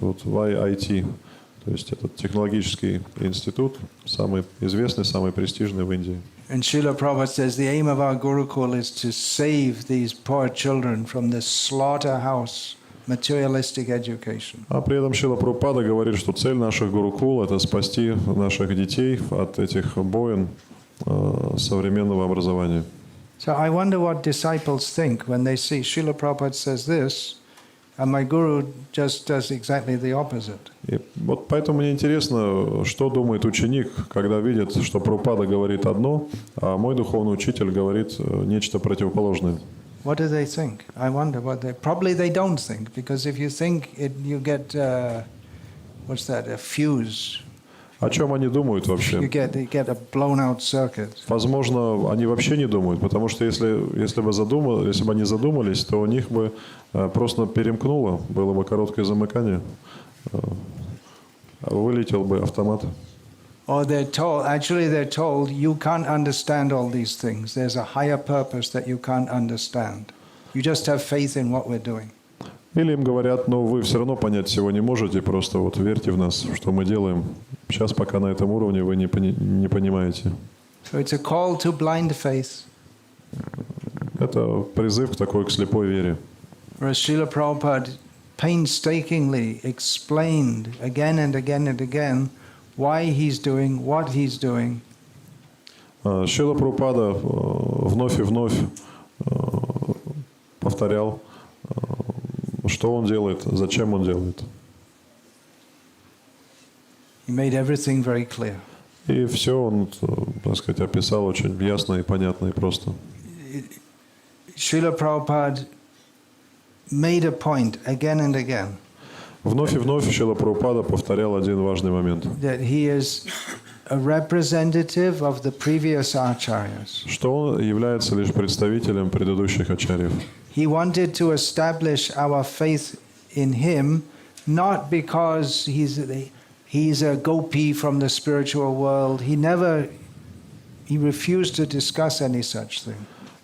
вот в IIT, то есть этот технологический институт, самый известный, самый престижный в Индии. And Srila Prabhupada says the aim of our Gurukul is to save these poor children from this slaughterhouse materialistic education. А при этом Шрила Прабхупада говорит, что цель наших гурукул – это спасти наших детей от этих боин современного образования. So I wonder what disciples think when they see Srila Prabhupada says this, and my Guru just does exactly the opposite. И вот поэтому мне интересно, что думает ученик, когда видит, что Прабхупада говорит одно, а мой духовный учитель говорит нечто противоположное. What do they think? I wonder what they... Probably they don't think, because if you think it, you get, what's that, a fuse. О чем они думают вообще? You get a blown out circuit. Возможно, они вообще не думают, потому что если бы они задумались, то у них бы просто перемкнуло, было бы короткое замыкание, вылетел бы автомат. Or they're told, you can't understand all these things. There's a higher purpose that you can't understand. You just have faith in what we're doing. Или им говорят, но вы все равно понять всего не можете, просто вот верьте в нас, что мы делаем. Сейчас пока на этом уровне вы не понимаете. So it's a call to blind faith. Это призыв к такой, к слепой вере. Whereas Srila Prabhupada painstakingly explained again and again and again why he's doing what he's doing. Шрила Прабхупада вновь и вновь повторял, что он делает, зачем он делает. He made everything very clear. И все он, так сказать, описал очень ясно и понятно и просто. Srila Prabhupada made a point again and again. Вновь и вновь Шрила Прабхупада повторял один важный момент. That he is a representative of the previous acharyas. Что он является лишь представителем предыдущих ачарьев. He wanted to establish our faith in him, not because he's a gopi from the spiritual world. He refused to discuss any such thing.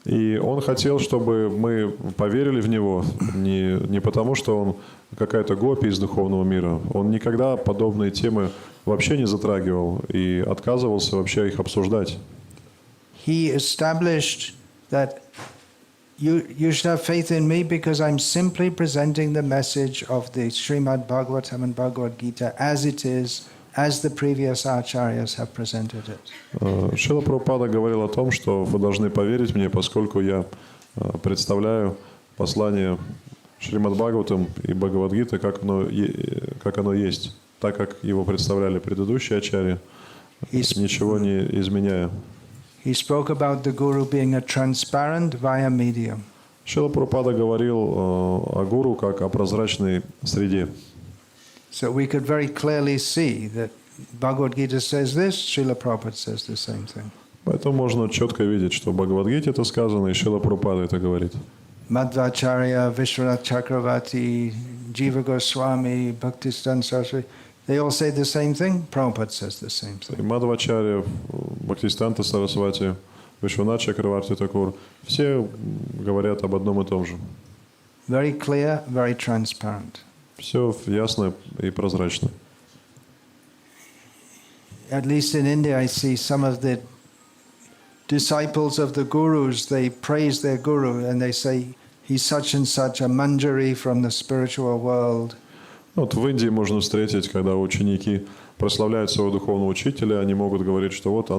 И он хотел, чтобы мы поверили в него не потому, что он какая-то гопи из духовного мира. Он никогда подобные темы вообще не затрагивал и отказывался вообще их обсуждать. He established that you should have faith in me because I'm simply presenting the message of the Srimad Bhagavatam and Bhagavad Gita as it is, as the previous acharyas have presented it. Шрила Прабхупада говорил о том, что вы должны поверить мне, поскольку я представляю послание Шримад Бхагаватам и Бхагавад-гиты, как оно есть, так как его представляли предыдущие ачарьи, ничего не изменяя. He spoke about the Guru being a transparent via medium. Шрила Прабхупада говорил о гуру как о прозрачной среде. So we could very clearly see that Bhagavad Gita says this, Srila Prabhupada says the same thing. Поэтому можно четко видеть, что в Бхагавад-гите это сказано, и Шрила Прабхупада это говорит. Madhvacharya, Vishwanath Chakravarti, Jiva Goswami, Bhaktisiddhanta Saraswati, they all say the same thing. Prabhupada says the same thing. И Мадхвачарья, Бхактисиддханта Сарасвати, Вишванат Чакраварти Такур, все говорят об одном и том же. Very clear, very transparent. Все ясно и прозрачно. At least in India, I see some of the disciples of the gurus, they praise their guru and they say, he's such and such a manjari from the spiritual world. Вот в Индии можно встретить, когда ученики прославляют своего духовного учителя, они могут говорить, что вот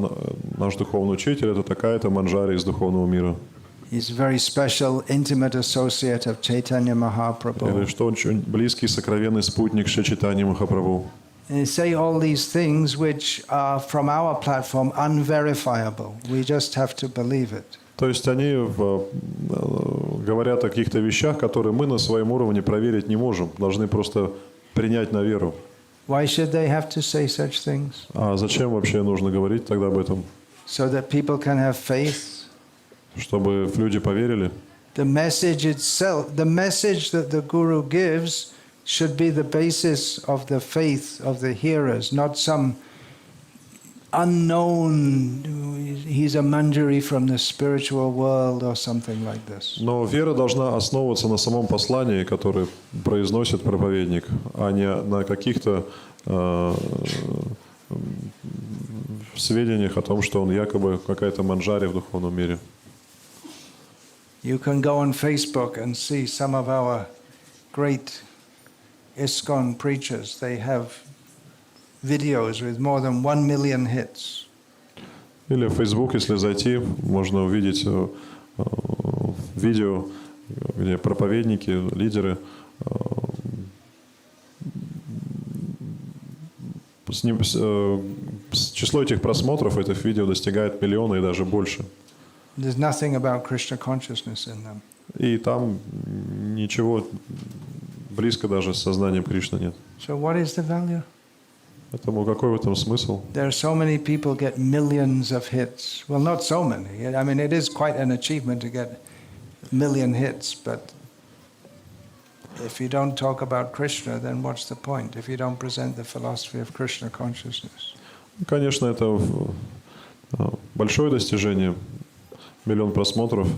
наш духовный учитель это такая-то манджари из духовного мира. He's a very special, intimate associate of Chaitanya Или Mahaprabhu. что он очень близкий, сокровенный спутник Шри Чайтаньи Махапрабху. And they say all these things which are from our platform unverifiable. We just have to believe it. То есть они говорят о каких-то вещах, которые мы на своем уровне проверить не можем, должны просто принять на веру. Why should they have to say such things? А зачем вообще нужно говорить тогда об этом? So that people can have faith. Чтобы люди поверили? The message itself, the message that the Guru gives should be the basis of the faith of the hearers, not some unknown, he's a manjari from the spiritual world or something like this. Но вера должна основываться на самом послании, которое произносит проповедник, а не на каких-то сведениях о том, что он якобы какая-то манджари в духовном мире. You can go on Facebook and see some of our great ИСККОН preachers. They have videos with more than 1 million hits. Или в Facebook, если зайти, можно увидеть видео, где проповедники, лидеры число этих просмотров этих видео достигает миллиона и даже больше. There's nothing about Krishna consciousness in them. И там ничего близко даже с сознанием Кришны нет. So what is the value? Поэтому какой в этом смысл? There are so many people get millions of hits. Well, not so many. I mean, it is quite an achievement to get a million hits, but if you don't talk about Krishna, then what's the point? If you don't present the philosophy of Krishna consciousness. Конечно, это большое достижение, 1 миллион просмотров,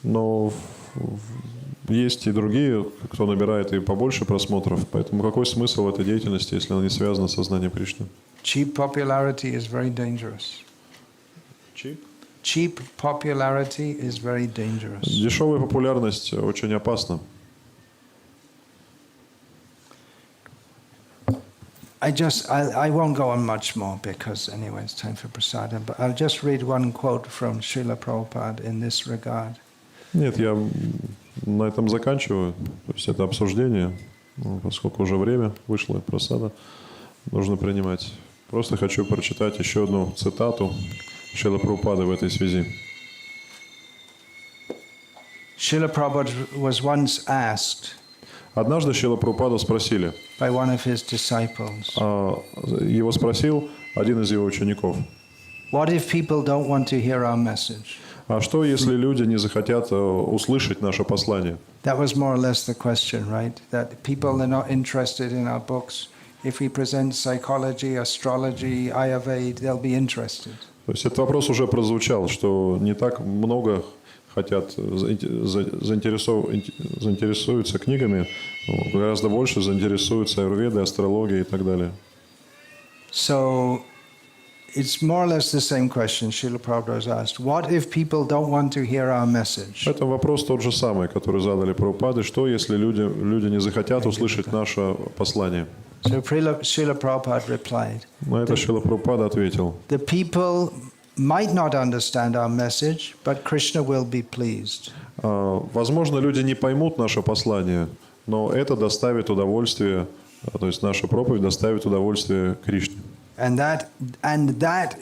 но есть и другие, кто набирает и побольше просмотров, поэтому какой смысл в этой деятельности, если она не связана с сознанием Кришны? Cheap popularity is very dangerous. Cheap popularity is very dangerous. Дешевая популярность очень опасна. I won't go on much more because anyway it's time for prasadam, but I'll just read one quote from Srila Prabhupada in this regard. Нет, я на этом заканчиваю. То есть это обсуждение, поскольку уже время вышло, просада, нужно принимать. Просто хочу прочитать еще одну цитату Шрила Прабхупады в этой связи. Srila Prabhupada was once asked Однажды Шрила Прабхупаду спросили, by one of his disciples, его спросил один из его учеников, what if people don't want to hear our message? а что, если люди не захотят услышать наше послание? That was more or less the question, right? That people are not interested in our books. If we present psychology, astrology, Ayurveda, they'll be interested. То есть этот вопрос уже прозвучал, что не так много хотят, заинтересуются книгами, гораздо больше заинтересуются аюрведой, астрологией и так далее. So it's more or less the same question Srila Prabhupada was asked. What if people don't want to hear our message? Это вопрос тот же самый, который задали Прабхупады. Что, если люди не захотят услышать наше послание? So Srila Prabhupada replied. На это Шрила Прабхупада ответил. The people might not understand our message, but Krishna will be pleased. Возможно, люди не поймут наше послание, но это доставит удовольствие, то есть наша проповедь доставит удовольствие Кришне. And that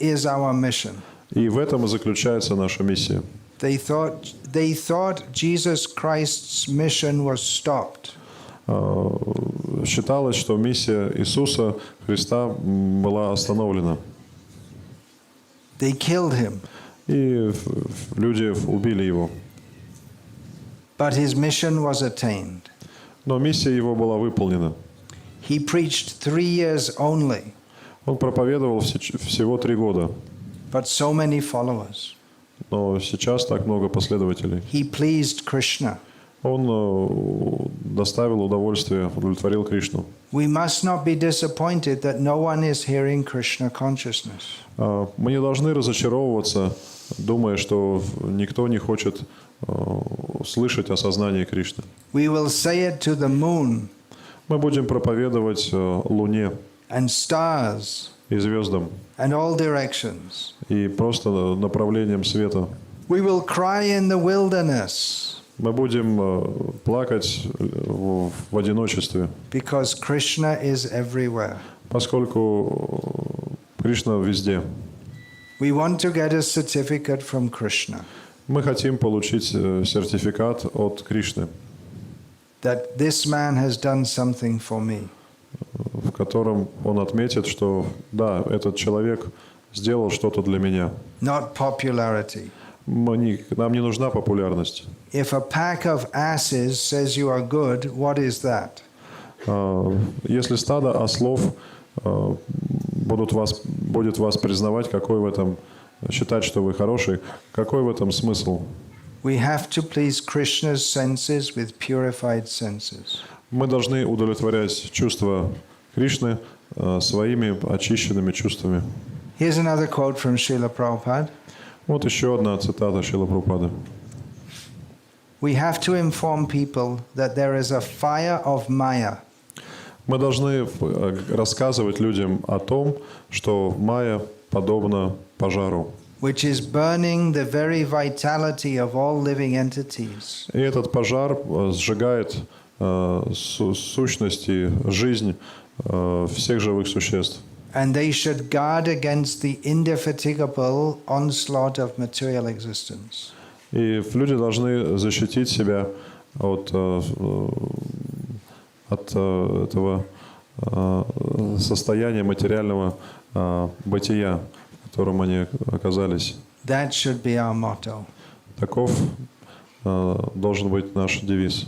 is our mission. И в этом и заключается наша миссия. They thought Jesus Christ's mission was stopped. Считалось, что миссия Иисуса Христа была остановлена. They killed him. И люди убили его. But his mission was attained. Но миссия его была выполнена. He preached 3 years only. Он проповедовал всего 3 года. But so many followers. Но сейчас так много последователей. He pleased Krishna. Он доставил удовольствие, удовлетворил Кришну. We must not be disappointed that no one is hearing Krishna consciousness. Мы не должны разочаровываться, думая, что никто не хочет слышать о сознании Кришны. We will say it to the moon. Мы будем проповедовать Луне. and stars и звездам, and all directions. и просто направлением света. We will cry in the wilderness Мы будем плакать в одиночестве, because Krishna is everywhere. поскольку Кришна везде. We want to get a certificate from Krishna Мы хотим получить сертификат от Кришны, that this man has done something for me. в котором он отметит, что да, этот человек сделал что-то для меня. Not popularity. Нам не нужна популярность. If a pack of asses says you are good, what is that? Если стадо ослов будет вас признавать, какой в этом, считать, что вы хороший, какой в этом смысл? We have to please Krishna's senses with purified senses. Мы должны удовлетворять чувства Кришны своими очищенными чувствами. Here's another quote from Srila Prabhupada. Вот еще одна цитата Шрилы Прабхупады. We have to inform people that there is a fire of Maya. Мы должны рассказывать людям о том, что майя подобна пожару. Which is burning the very vitality of all living entities. И этот пожар сжигает сущность и жизнь всех живых существ. And they should guard against the indefatigable onslaught of material existence. И люди должны защитить себя от этого состояния материального бытия, в котором они оказались. That should be our motto. Таков должен быть наш девиз.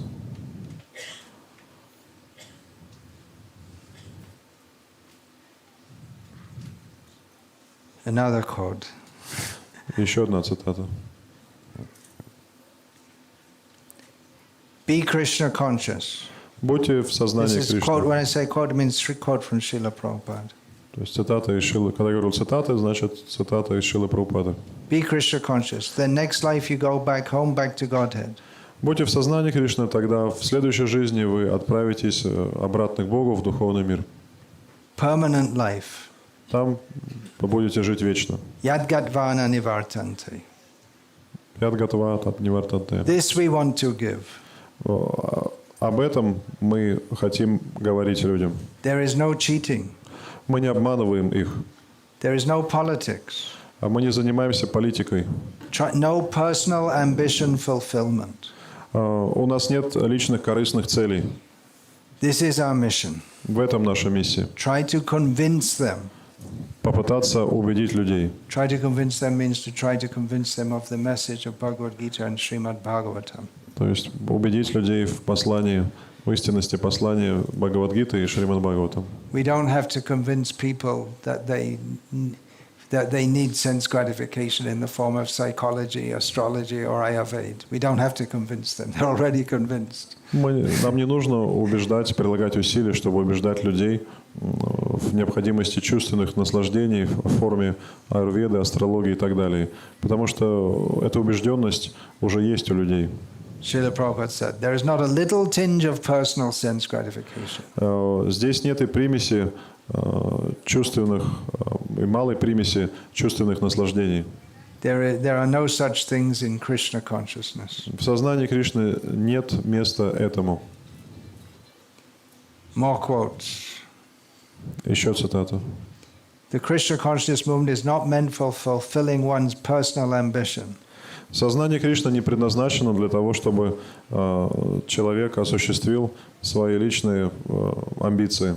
Another quote. Еще одна цитата. Be Krishna conscious. Будьте в This сознании is quote. Кришны. When I say quote, it means quote from Srila Prabhupada. То есть цитата из Шрилы. Когда я говорю цитаты, значит цитата из Шрилы Прабхупады. Be Krishna conscious. Then next life you go back home, back to Godhead. Будьте в сознании Кришны, тогда в следующей жизни вы отправитесь обратно к Богу в духовный мир. Permanent life. Там вы будете жить вечно. Yadgatvana nivartanti. Ядгатва нивартанте. This we want to give. Об этом мы хотим говорить людям. There is no cheating. Мы не обманываем их. There is no politics. А мы не занимаемся политикой. No personal ambition fulfillment. У нас нет личных корыстных целей. This is our mission. В этом наша миссия. Try to convince them. Попытаться убедить людей. Try to convince them means to try to convince them of the message of Bhagavad Gita and Srimad Bhagavatam. То есть убедить людей в послании, в истинности послания Бхагавад-гиты и Шримад Бхагаватам. We don't have to convince people that they need sense gratification in the form of psychology, astrology or Ayurveda. We don't have to convince them. They're already convinced. Нам не нужно убеждать, прилагать усилия, чтобы убеждать людей в необходимости чувственных наслаждений в форме аюрведы, астрологии и так далее. Потому что эта убежденность уже есть у людей. Srila Prabhupada said, there is not a little tinge of personal sense gratification. Здесь нет и примеси чувственных, и малой примеси чувственных наслаждений. There are no such things in Krishna consciousness. В сознании Кришны нет места этому. More quotes. Еще цитата. The Krishna consciousness movement is not meant for fulfilling one's personal ambition. Сознание Кришны не предназначено для того, чтобы человек осуществил свои личные амбиции.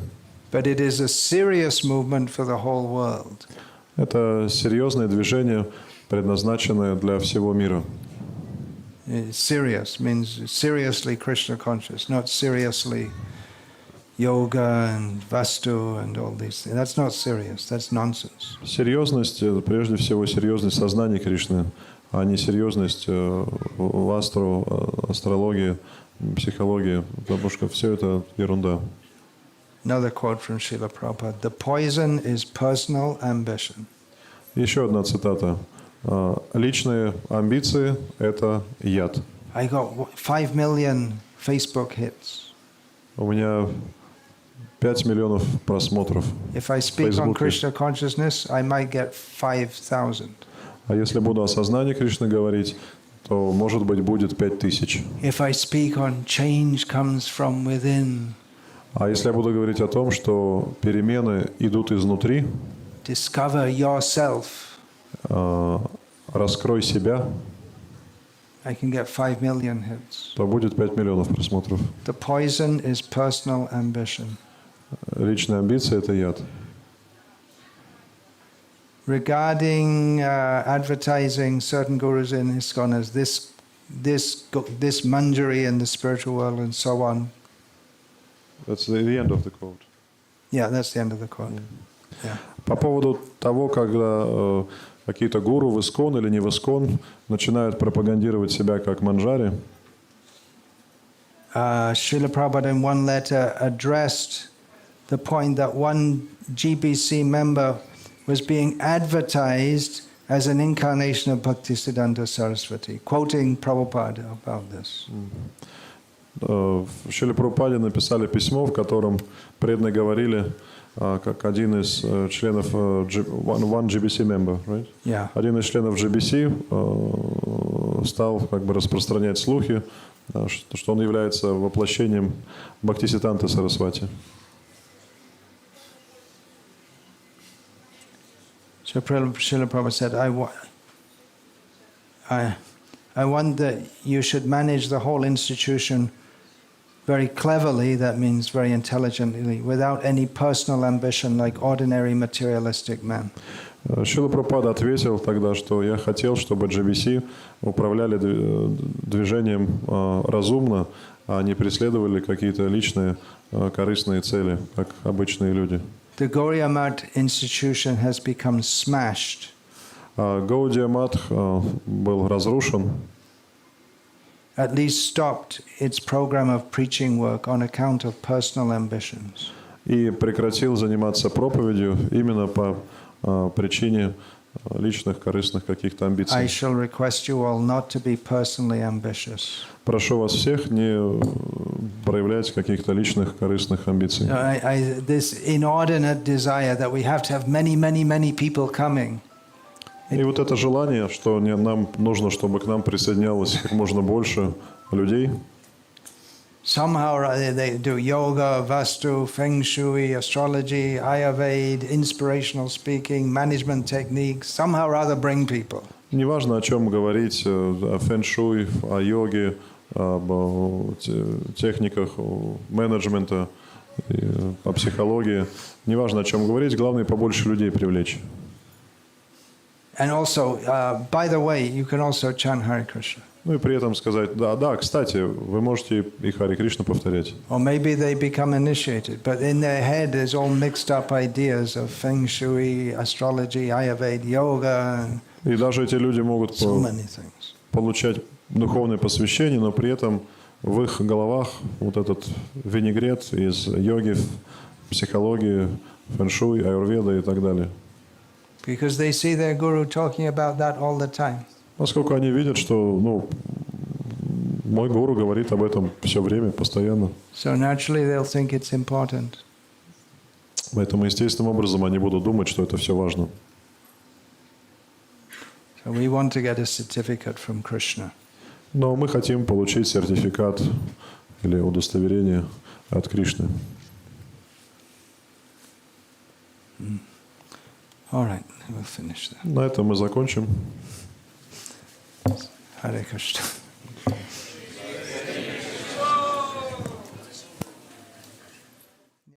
But it is a serious movement for the whole world. Это серьезное движение, предназначенное для всего мира. Serious means seriously Krishna conscious, not seriously yoga and vastu and all these things. That's not serious. That's nonsense. Серьезность, прежде всего, серьезность сознания Кришны, а не серьезность в астрологии, психологии, потому что все это ерунда. Another quote from Srila Prabhupada. The poison is personal ambition. Еще одна цитата. Личные амбиции – это яд. I got 5 million Facebook hits. У меня 5 миллионов просмотров. If I speak on Фейсбуке. Krishna consciousness, I might get 5,000. А если буду о сознании Кришны говорить, то, может быть, будет 5000. If I speak on change comes from within, А если я буду говорить о том, что перемены идут изнутри, discover yourself, раскрой себя, I can get 5 million hits. то будет 5 миллионов просмотров. The poison is personal ambition. Личная амбиция – это яд. Regarding advertising certain gurus in ISKCON as this manjari in the spiritual world and so on. That's the end of the quote. Yeah, that's the end of the quote. Yeah. По поводу того, когда какие-то гуру в ИСККОН или не в ИСККОН начинают пропагандировать себя как манджари, Srila Prabhupada in one letter addressed the point that one GBC member was being advertised as an incarnation of Bhaktisiddhanta Saraswati, quoting Prabhupada about this. в Шриле Прабхупаде написали письмо, в котором преданные говорили, как один из членов one GBC member, right? Yeah. Один из членов GBC стал как бы распространять слухи, что он является воплощением Бхактисиддханты Сарасвати. So Srila Prabhupada said, I want that you should manage the whole institution very cleverly, that means very intelligently, without any personal ambition like ordinary materialistic men. Шрила Прабхупада ответил тогда, что я хотел, чтобы GBC управляли движением разумно, а не преследовали какие-то личные корыстные цели, как обычные люди. The Gaudiya Math institution has become smashed. Гаудия Матх был разрушен, At least stopped its program of preaching work on account of personal ambitions. и прекратил заниматься проповедью именно по причине личных корыстных каких-то I амбиций. shall request you all not to be personally ambitious. Прошу вас всех не проявлять каких-то личных корыстных амбиций. This inordinate desire that we have to have many people coming. И вот это желание, что нам нужно, чтобы к нам присоединялось как можно больше людей. Somehow they do yoga, vastu, feng shui, astrology, ayurveda, inspirational speaking, management techniques. Somehow or other bring people. Неважно, о чем говорить, о фэн-шуй, о йоге, об техниках менеджмента, о психологии. Неважно, о чем говорить, главное побольше людей привлечь. And also, by the way, you can also chant Hare Krishna. Ну и при этом сказать, да, кстати, вы можете и Харе Кришна повторять. Or maybe they become initiated, but in their head there's all mixed up ideas of feng shui, astrology, ayurveda, yoga, И даже эти люди могут so many things. получать духовное посвящение, но при этом в их головах вот этот винегрет из йоги, психологии, фэн-шуй, аюрведа и так далее. Because they see their guru talking about that all the time. Поскольку они видят, что мой гуру говорит об этом все время, постоянно. So naturally they'll think it's important. Поэтому естественным образом они будут думать, что это все важно. So we want to get a certificate from Krishna. Но мы хотим получить сертификат или удостоверение от Кришны. All right, we'll finish that. На этом мы закончим. Hare Krishna.